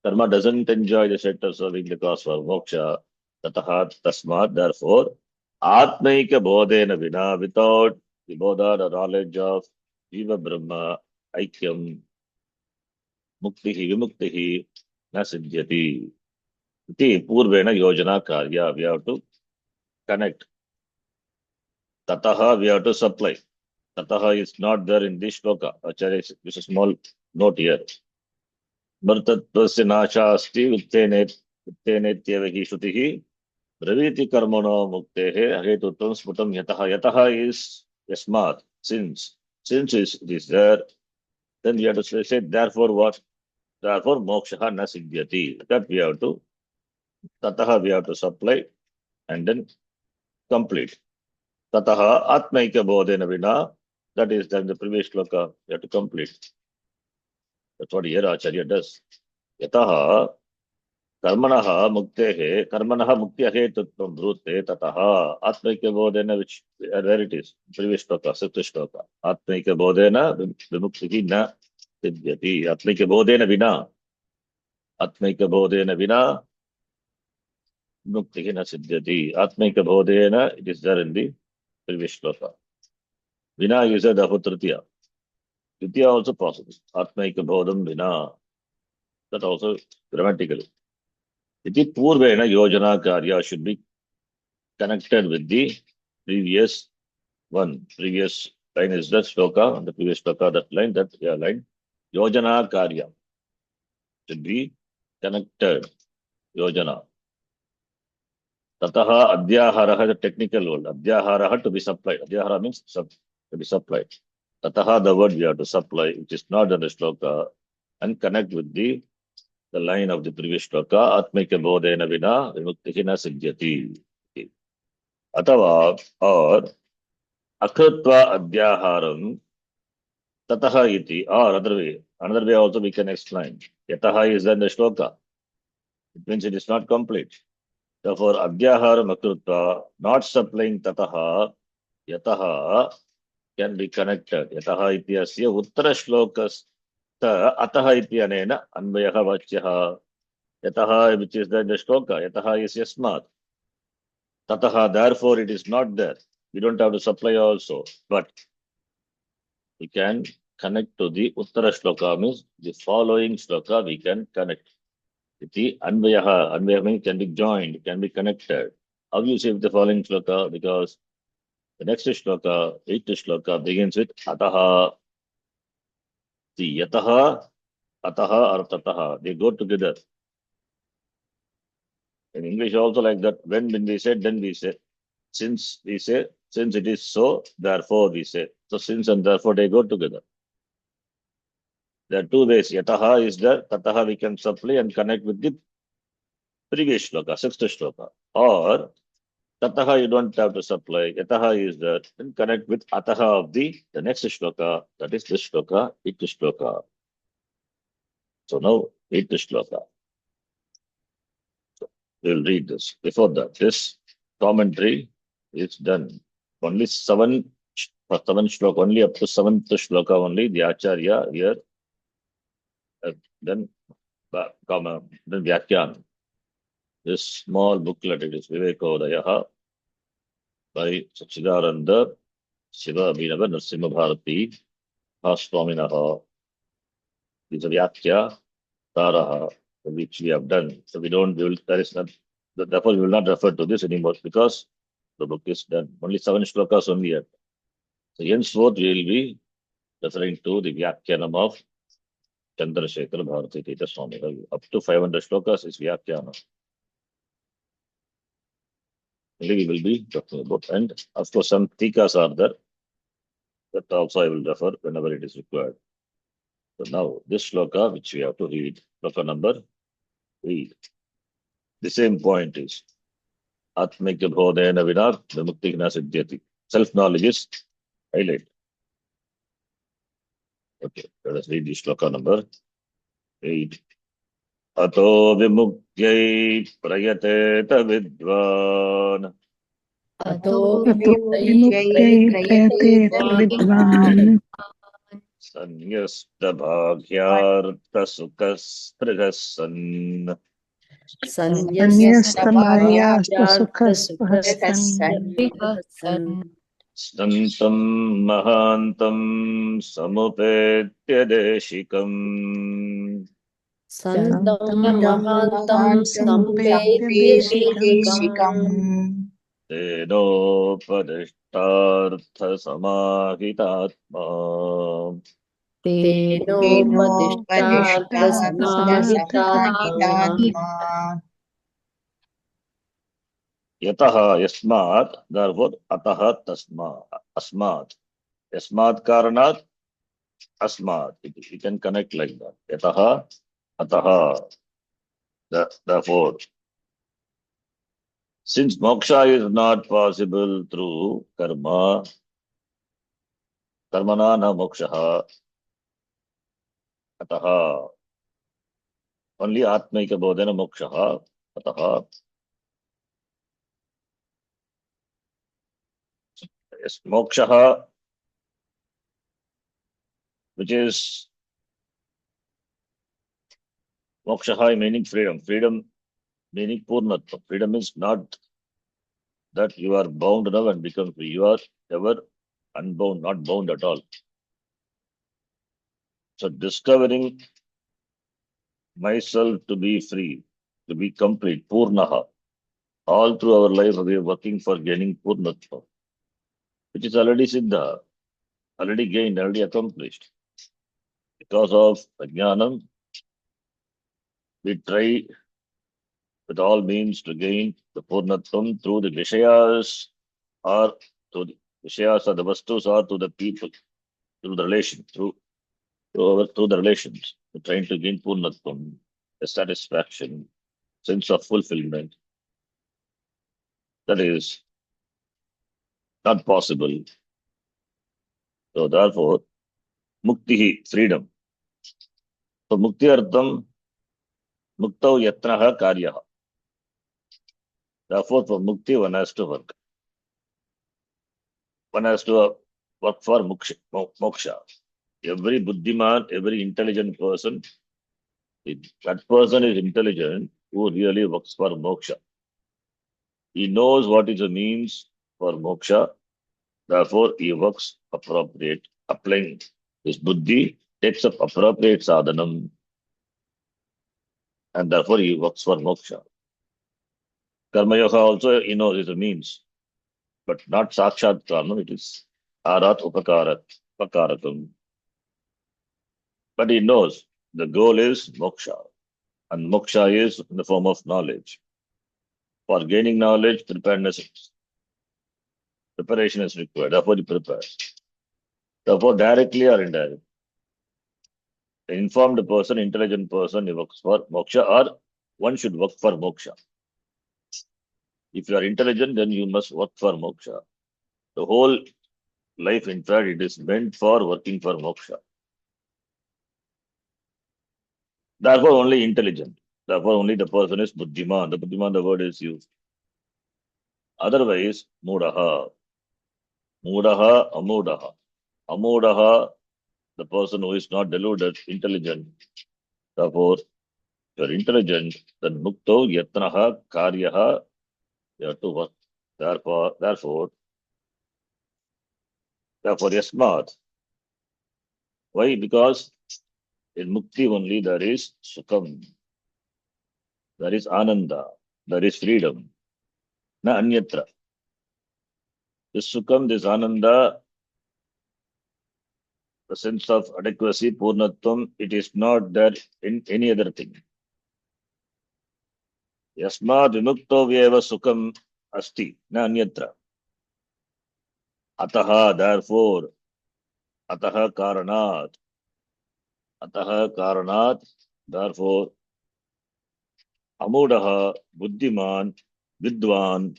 karma doesn't enjoy the status of being the cause for moksha. Tataha tasmat, therefore, atmaika bodhena vina, without the bodha, the knowledge of Jiva Brahma, Aikyam, Muktihi, Vimuktihi, na siddhyati. Iti purvena yojana karya. We have to connect. Tataha, we have to supply. Tataha is not there in this shloka. Acharya, this is a small note here. Mrtattvasya nasha asti uttenetyeva hi shrutihi braviti karmano muktehe ahetutvam smutam yataha. Yataha is yasmat, since it is there, then we have to say therefore what? Therefore moksha na siddhyati. That we have to, tataha we have to supply and then complete. Tataha atmaika bodhena vina, that is then the previous shloka, we have to complete. That's what here Acharya does. Yataha karmanaha mukti ahetutvam brute tataha atmaika bodhena, which where it is, previous shloka, sixth shloka. Atmaika bodhena vimuktihi na siddhyati. Atmaika bodhena vina. Atmaika bodhena vina vimuktihi na siddhyati. Atmaika bodhena, it is there in the previous shloka. Vina is a dahutritiya. Tritiya also possible. Atmaika bodham vina. That also grammatically. Iti purvena yojana karya should be connected with the previous one. Previous line is that shloka, and the previous shloka, that line, line. Yojana karya should be connected. Yojana. Tataha adhyaharaha, the technical word. Adhyaharaha, to be supplied. Adhyahara means to be supplied. Tataha, the word we have to supply, which is not in the shloka, and connect with the line of the previous shloka. Atmaika bodhena vina vimuktihi na siddhyati. Atava, or akritva adhyaharam tataha iti, or another way also we can explain. Yataha is then the shloka. It means it is not complete. Therefore, adhyaharam akritva, not supplying tataha, yataha can be connected. Yataha ityasya uttara shlokas ataha ityanena anvayaha vachyaha. Yataha, which is then the shloka. Yataha is yasmat. Tataha, therefore it is not there. We don't have to supply also. But we can connect to the uttara shloka, means the following shloka we can connect. Iti anvayaha. Anvayaha means can be joined, can be connected. How do you say with the following shloka? Because the next shloka, eighth shloka, begins with ataha. The yataha, ataha or tataha, they go together. In English also like that. When we say, then we say. Since we say, since it is so, therefore we say. So since and therefore they go together. There are two ways. Yataha is there, tataha we can supply and connect with the previous shloka, sixth shloka. Or tataha you don't have to supply. Yataha is there, then connect with ataha of the next shloka, that is this shloka, eighth shloka. So now eighth shloka. So we'll read this. Before that, this commentary is done. Only for seven shloka, only up to seventh shloka only, the Acharya here, then, comma, then Vyakyan. This small booklet, it is Vivekachudamani by Sachidananda Shiva Abhinava Narasimha Bharati Swamina. Is a Vyakya Taraha, which we have done. So there is not, therefore we will not refer to this anymore because the book is done. Only seven shlokas only yet. So henceforth we will be referring to the Vyakyanam of Chandrasekhar Bharati Tirtha Swami. Up to 500 shlokas is Vyakyana. Only we will be talking about. And of course, some tikas are there. That also I will refer whenever it is required. So now, this shloka, which we have to read, shloka number 3. The same point is Atmika Bodhena Vinar Vimukti Siddhyati. Self-knowledge is highlight. Okay, let us read the shloka number 8. Ato Vimukyai Prayate Vidvan अतो अतो विमुक्त्यै विमुक्त्यै प्रयते प्रयतेत विद्वान् Sanyastabhagyarthasukasprihas san अन्यस्तबाह्यास्तु संन्यस्तबाह्यार्थसुखस्पृहसन् सन् Snantam Mahantam Samupetya Deshikam सन्तं सन्तं महान्तं महान्तं समुपेत्य समुपेत्य देशिकम् देशिकम् Tenopadishtartha Samahitatma तेनोपदिष्टार्थसमाहितात्मा तेनोपदिष्टार्थसमाहितात्मा Yataha Yasmat, therefore Ataha Tasma Asmat. Yasmat Karanat Asmat. You can connect like that. Yataha Ataha. Therefore, since moksha is not possible through karma, karmana na moksha, ataha, only atmaika bodhena moksha, ataha, yes, moksha, which is moksha meaning freedom, freedom meaning purnatva. Freedom is not that you are bound now and become free. You are ever unbound, not bound at all. So discovering myself to be free, to be complete, purnaha. All through our life, we are working for gaining purnatva, which is already siddha, already gained, already accomplished. Because of ajnanam, we try with all means to gain the purnatvam through the vishayas or through the vishayas or the vastus or to the people, through the relation, through the relations. We're trying to gain purnatvam, the satisfaction, sense of fulfillment. That is not possible. So therefore, mukti, freedom. So mukti artham, muktau yatnaha karyaha. Therefore, for mukti, one has to work. One has to work for moksha. Every buddhiman, every intelligent person, that person is intelligent who really works for moksha. He knows what is the means for moksha. Therefore, he works appropriate, applying his buddhi, takes up appropriate sadhanam, and therefore he works for moksha. Karma yoga also, he knows is a means, but not sakshat karma, it is arat upakaratam. But he knows the goal is moksha, and moksha is in the form of knowledge. For gaining knowledge, preparation is required. Therefore, he prepares. Therefore, directly or indirectly, an informed person, intelligent person, he works for moksha, or one should work for moksha. If you are intelligent, then you must work for moksha. The whole life, in fact, it is meant for working for moksha. Therefore, only intelligent. Therefore, only the person is buddhiman. The buddhiman, the word is used. Otherwise, mudaha. Mudaha, amudaha. Amudaha, the person who is not deluded, intelligent. Therefore, if you're intelligent, then mukto yatnaha karyaha, you have to work. Therefore, yasmat. Why? Because in mukti only there is sukham, there is ananda, there is freedom. Na anyatra. This sukham, this ananda, the sense of adequacy, purnatvam, it is not there in any other thing. Yasmat vimukto vyeva sukham asti, na anyatra. Ataha, therefore, ataha karanat, therefore, amudaha, buddhiman, vidwan,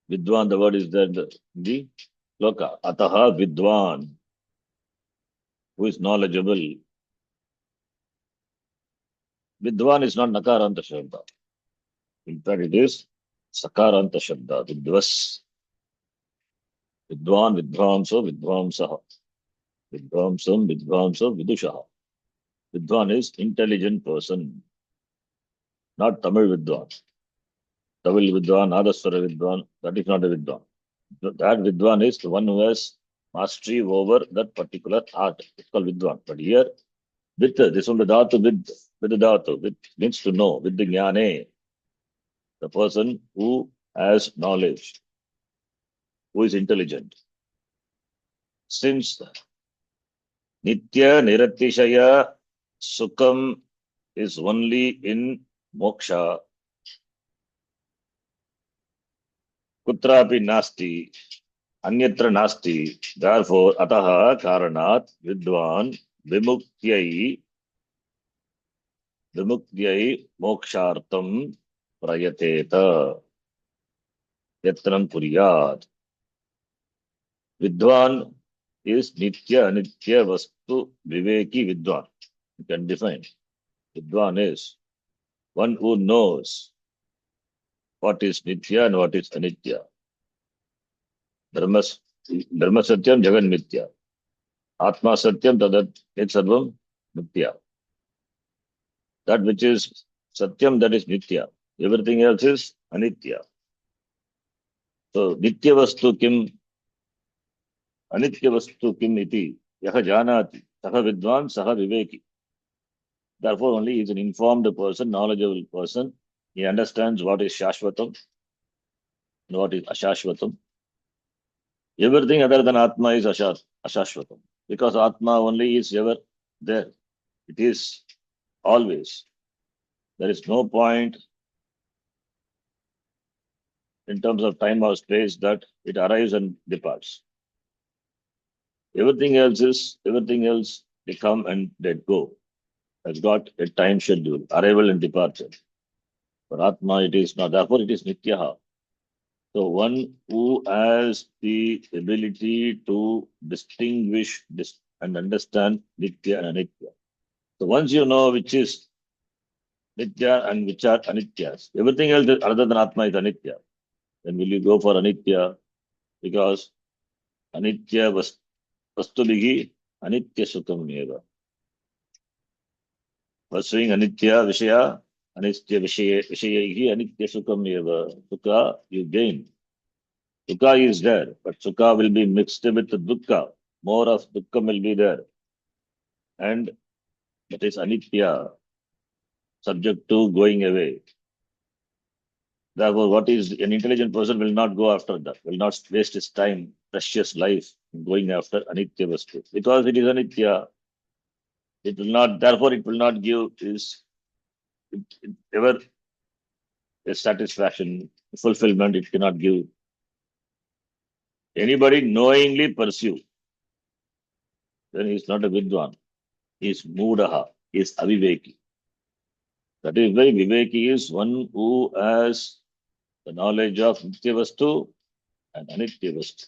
the word is there in the Shloka. Ataha vidwan, who is knowledgeable. Vidwan is not nakaranta shabda. In fact, it is sakaranta shabda, vidvas. Vidwan, vidvamso, vidvamsaha. Vidvamsam, vidvamso, vidushaha. Vidwan is intelligent person, not Tamil vidwan. Tamil vidwan, Nadaswara vidwan, that is not a vidwan. That vidwan is the one who has mastery over that particular art. It's called vidwan. But here, with this one, the dhatu, with the dhatu, with means to know, with the jnane, the person who has knowledge, who is intelligent. Since Nitya Niratishaya Sukham is only in moksha, kutrapi nasti, anyatra nasti, therefore ataha karanat vidwan vimukyai mokshartam prayateta yatram kuryat. Vidwan is nitya anitya vastu viveki vidwan. You can define. Vidwan is one who knows what is nitya and what is anitya. Dharma satyam jagan mitya. Atma satyam tadat et sarvam mitya. That which is satyam, that is nitya. Everything else is anitya. So nitya vastu kim, anitya vastu kim iti yaha janati saha vidwan saha viveki. Therefore, only he is an informed person, knowledgeable person. He understands what is shashvatam and what is ashashvatam. Everything other than Atma is ashashvatam. Because Atma only is ever there. It is always. There is no point in terms of time or space that it arrives and departs. Everything else, they come and they go. Has got a time schedule, arrival and departure. For Atma, it is not. Therefore, it is Nityaha. So one who has the ability to distinguish this and understand Nitya and Anitya. So once you know which is Nitya and which are Anityas, everything else other than Atma is Anitya. Then will you go for Anitya? Because Anitya Vastubihi Anitya Sukham Eva. Pursuing Anitya Vishaya, Anitya Vishayahi Anitya Sukham Eva. Sukha you gain. Sukha is there, but Sukha will be mixed with the Dukkha. More of Dukkha will be there. And that is Anitya, subject to going away. Therefore, what is an intelligent person will not go after that, will not waste his time, precious life, going after Anitya Vastu. Because it is Anitya, it will not, therefore, it will not give ever a satisfaction, fulfillment, it cannot give. Anybody knowingly pursue, then he is not a Vidwan. He is Mudaha, he is Aviveki. That is why Viveki is one who has the knowledge of Nitya Vastu and Anitya Vastu.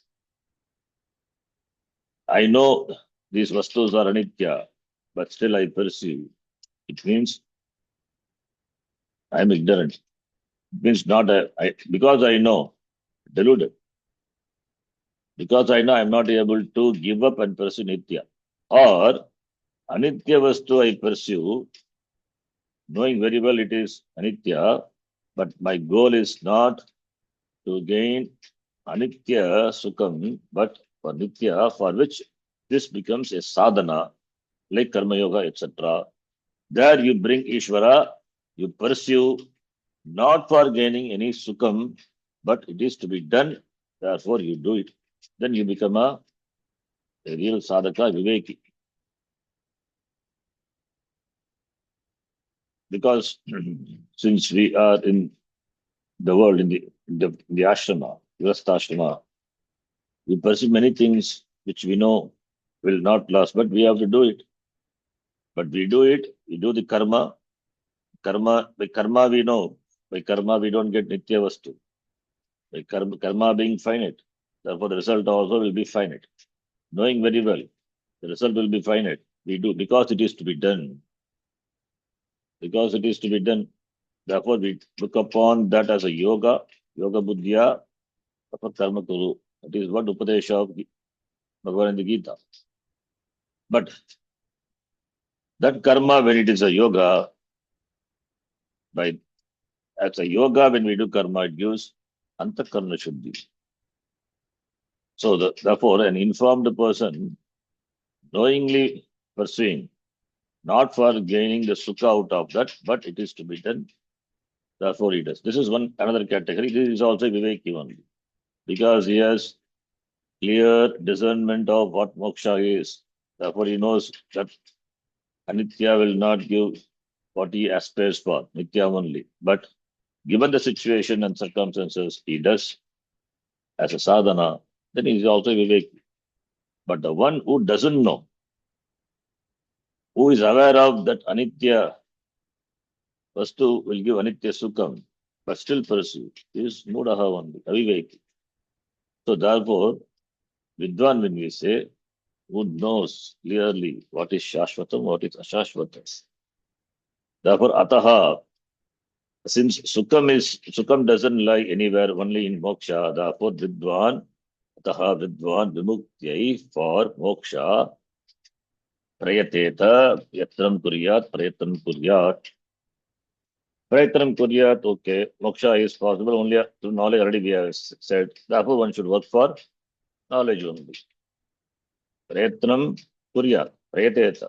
I know these Vastus are Anitya, but still I pursue. It means I am ignorant. It means not because I know, deluded. Because I know I'm not able to give up and pursue Nitya. Or Anitya Vastu I pursue, knowing very well it is Anitya, but my goal is not to gain Anitya Sukham, but for Nitya, for which this becomes a sadhana, like Karma Yoga, etc. There you bring Ishvara, you pursue not for gaining any Sukham, but it is to be done, therefore you do it. Then you become a real sadhaka, Viveki. Because since we are in the world, in the ashrama, Grihastha ashrama, we pursue many things which we know will not last, but we have to do it. But we do it, we do the karma. By karma we know. By karma we don't get nitya vastu. By karma being finite. Therefore the result also will be finite. Knowing very well, the result will be finite. We do because it is to be done. Because it is to be done. Therefore we look upon that as a yoga buddhya, therefore karma kuru. That is what Upadesha of Bhagavan in the Gita. But that karma, when it is a yoga, by as a yoga, when we do karma, it gives antakarna shuddhi. So therefore, an informed person knowingly pursuing, not for gaining the sukha out of that, but it is to be done. Therefore, he does. This is one another category. This is also Viveki only, because he has clear discernment of what moksha is. Therefore, he knows that Anitya will not give what he aspires for, Nitya only. But given the situation and circumstances, he does as a sadhana, then he is also Viveki. But the one who doesn't know, who is aware of that Anitya Vastu will give Anitya Sukham, but still pursue, is Mudaha only, Aviveki. So therefore, Vidwan, when we say, who knows clearly what is Shashvatam, what is Ashashvatam. Therefore, Ataha, since Sukham doesn't lie anywhere, only in Moksha, therefore Vidwan, Ataha Vidwan Vimuktiyai for Moksha, Prayateta, Prayatram Kuryat. Prayatram Kuryat, okay, Moksha is possible only through knowledge, already we have said. Therefore, one should work for knowledge only. Prayatram Kuryat, Prayateta.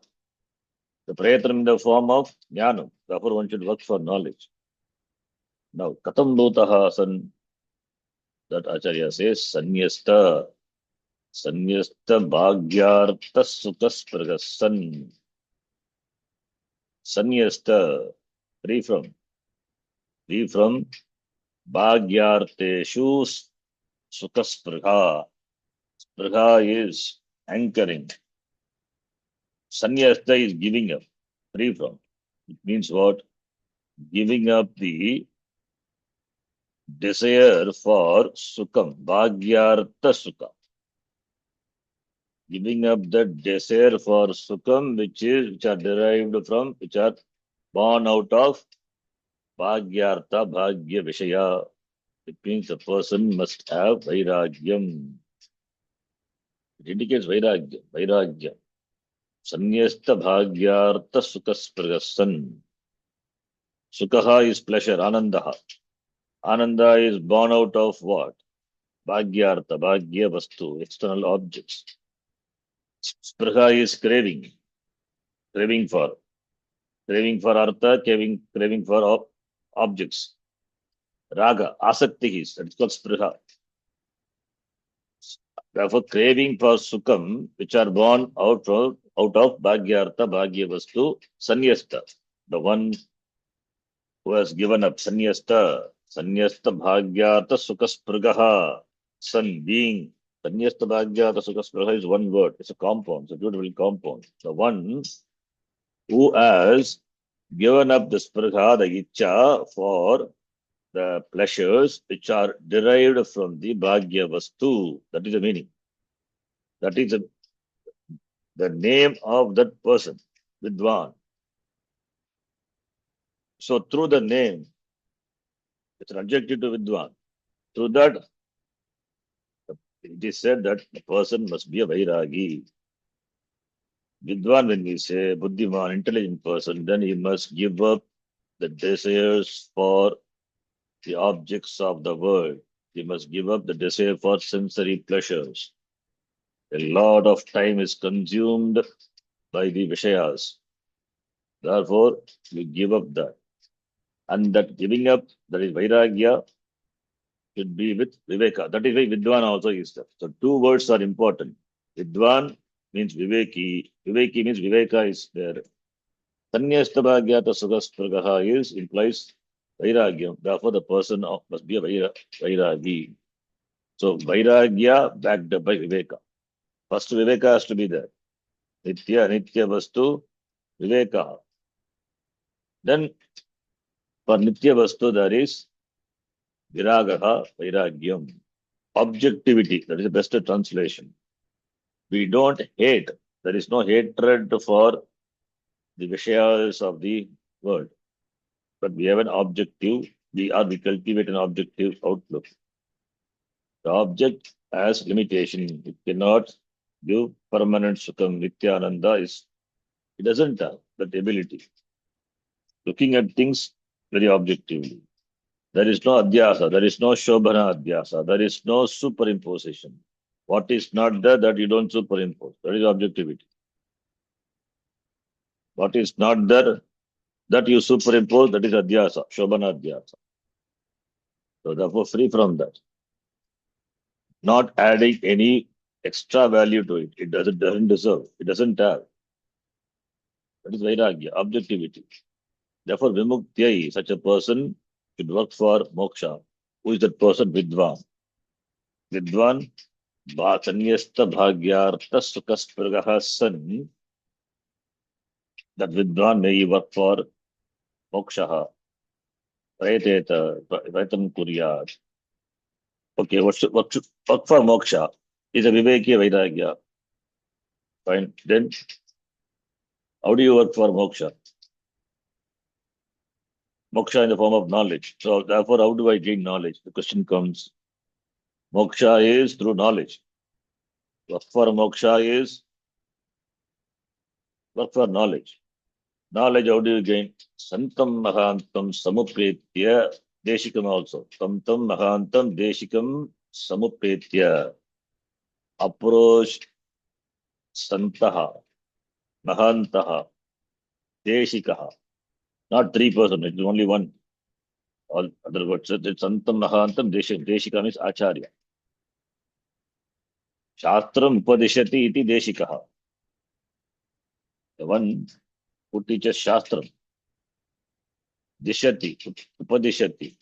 The Prayatram in the form of Jnanam. Therefore, one should work for knowledge. Now, Katam Bhutaha San, that Acharya says, Sanyasta Bhagyartha Sukaspragasan. Sanyasta, free from Bhagyarteshu Sukaspragha. Spragha is anchoring. Sanyasta is giving up, free from. It means what? Giving up the desire for Sukham, Bhagyartha Sukha. Giving up the desire for Sukham, which are derived from, which are born out of Bhagyartha, Bhagya Vishaya. It means the person must have Vairagyam. It indicates Vairagya. Sanyasta Bhagyartha Sukaspragasan. Sukha is pleasure, Anandaha. Ananda is born out of what? Bhagyartha, Bhagya Vastu, external objects. Spragha is craving for artha, craving for objects. Raga, asakti is, that's called spragha. Therefore, craving for sukham, which are born out of bhagyartha, bhagya vastu, sanyasta, the one who has given up, sanyasta bhagyartha sukaspragaha, sun being, sanyasta bhagyartha sukaspragaha is one word, it's a compound, it's a beautiful compound. The one who has given up the spragha, the icha, for the pleasures which are derived from the bhagya vastu. That is the meaning. That is the name of that person, Vidwan. So through the name, it's an adjective to Vidwan. Through that, It is said that the person must be a Vairagi. Vidwan, when we say Buddhiman, intelligent person, then he must give up the desires for the objects of the world. He must give up the desire for sensory pleasures. A lot of time is consumed by the Vishayas. Therefore, you give up that. And that giving up, that is Vairagya, should be with Viveka. That is why Vidwan also is there. So two words are important. Vidwan means Viveki. Viveki means Viveka is there. Sanyastabhagyata Sugaspragaha is implies Vairagyam. Therefore, the person must be a Vairagi. So Vairagya backed up by Viveka. First Viveka has to be there. Nitya Vastu, Viveka. Then for Nitya Vastu there is Viragaha, Vairagyam. Objectivity, that is the best translation. We don't hate. There is no hatred for the Vishayas of the world. But we have an objective, we cultivate an objective outlook. The object has limitation. It cannot give permanent Sukham. Nityananda it doesn't have that ability. Looking at things very objectively. There is no adhyasa, there is no shobhana adhyasa, there is no superimposition. What is not there that you don't superimpose. That is objectivity. What is not there that you superimpose, that is adhyasa, shobhana adhyasa. So therefore free from that. Not adding any extra value to it. It doesn't deserve. It doesn't have. That is vairagya, objectivity. Therefore, vimuktyai, such a person should work for moksha. Who is that person? Vidwan. Vidwan, sanyasta bhagyartha sukaspragaha san. That Vidwan may work for moksha. Praitam kuryat. Okay, what should work for moksha? Is a vivekya vairagya. Fine. Then, how do you work for moksha? Moksha in the form of knowledge. So therefore, how do I gain knowledge? The question comes. Moksha is through knowledge. Work for moksha is work for knowledge. Knowledge, how do you gain? Santam mahantam samupretya deshikam also. Santam mahantam deshikam samupretya. Approach santaha, mahantaha, deshikaha. Not three person, it is only one. All other words, it's santam mahantam deshikam. Deshikam is acharya. Shastram upadishati iti deshikaha. The one who teaches Shastram, Dishati, Upadishati,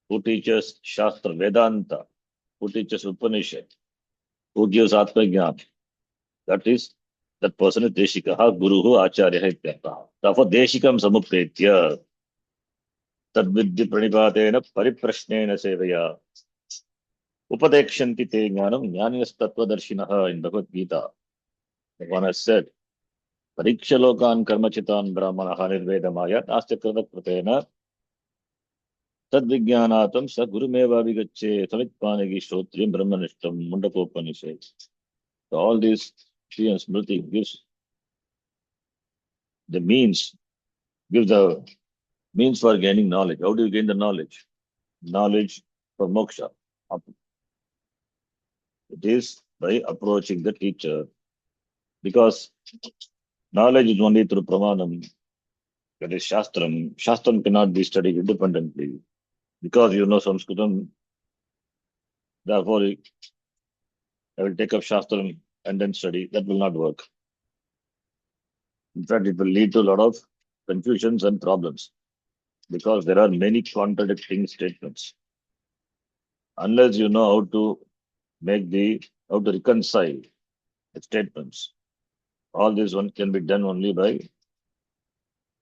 who teaches Shastra, Vedanta, who teaches Upanishad, who gives Atmajnana. That person is Deshikaha, Guruhu, Acharya, Ityartha. Therefore, Deshikam Samupretya, Tadvidhi Pranipatena, Pariprashnena Sevaya, Upadekshanti Te Jnanam, Jnaninas Tattvadarshinaha in Bhagavad Gita. Bhagavan has said, Parikshalokan Karmachitan Brahmanaha Nirvedamaya, Nastya Kratapratena, Tadvijnanatam sa Gurumeva Vigache, Samitpanagi Shotrim Brahmanishtam, Mundakopanishad. So all these Shri and Smriti gives the means, gives the means for gaining knowledge. How do you gain the knowledge? Knowledge for moksha. It is by approaching the teacher. Because knowledge is only through pramanam, that is Shastram. Shastram cannot be studied independently. Because you know Sanskritam, therefore I will take up Shastram and then study. That will not work. In fact, it will lead to a lot of confusions and problems because there are many contradicting statements. Unless you know how to how to reconcile the statements, all this one can be done only by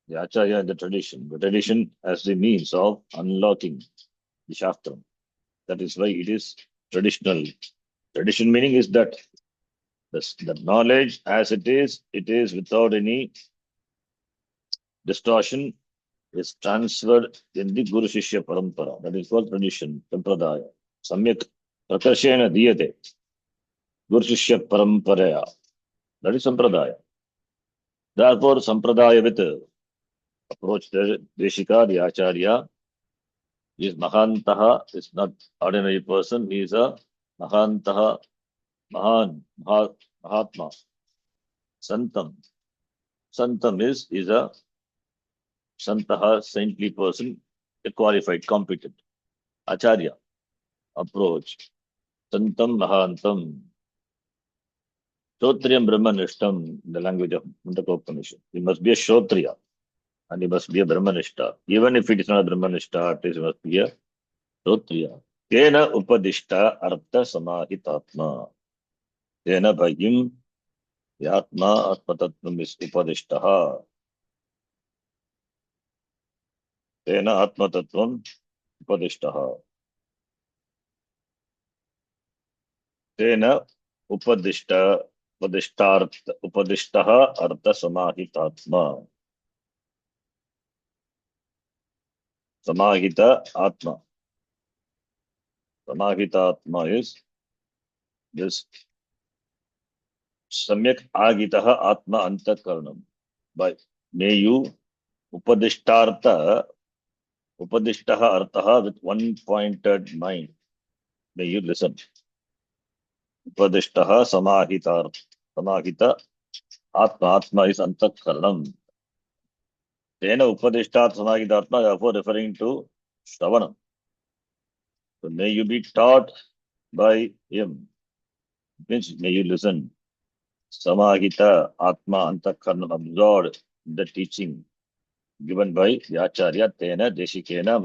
the Acharya and the tradition. The tradition as the means of unlocking the Shastram. That is why it is traditional. Tradition meaning is that the knowledge as it is without any distortion is transferred in the Guru Shishya Parampara. That is called tradition, Sampradaya. Samyak प्रकर्षेण दीयते गुरुशिष्य परंपरया. That is sampradaya. Therefore, sampradaya with approach the Deshika, the Acharya, is Mahantaha, is not ordinary person, he is a Mahantaha, Mahatma, Santam. Santam is a Santaha, saintly person, a qualified, competent. Acharya, approach. Santam Mahantam. Shotriyam Brahmanishtam, the language of Mundakopanishad. He must be a Shotriya and he must be a Brahmanishta. Even if it is not a Brahmanishta, it must be a Shotriya. Tena Upadishta Artha Samahitatma. Tena Bhayim Yatma Atmatatvam is Upadishtaha. Tena Atmatatvam Upadishtaha. Tena Upadishta Upadishtaha Artha Samahitatma. Samahita Atma. Samahita Atma is this Samyak Agitaha Atma Antakaranam. By may you Upadishtartha Upadishtaha Arthaha with one pointed mind. May you listen. Upadishtaha Samahita Atma is Antakaranam. Tena Upadishtat Samahita Atma, therefore referring to Shravanam. So may you be taught by him. Means may you listen. Samahita Atma Antakaranam, absorbed the teaching given by the Acharya Tena Deshikena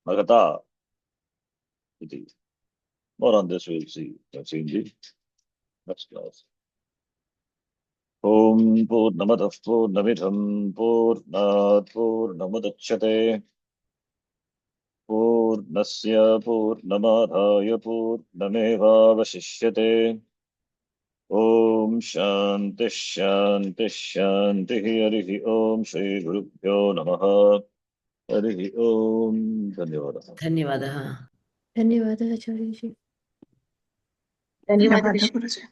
Mahata. More on this we'll see. That's in the next class. Om Purnamadav Purnamidham Purnat Purnamudachyate Purnasya Purnamadhaya Purnamevavashishyate. Om Shanti Shanti Shanti Harihi Om Shri Gurubhyo Namaha Harihi Om. Dhanyavadah. धन्यवादः. धन्यवादः आचार्य जी. धन्यवादः गुरुजी.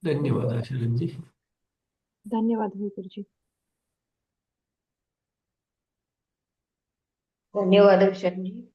धन्यवादः शरण जी. धन्यवादः गुरुजी. धन्यवादः शरण जी.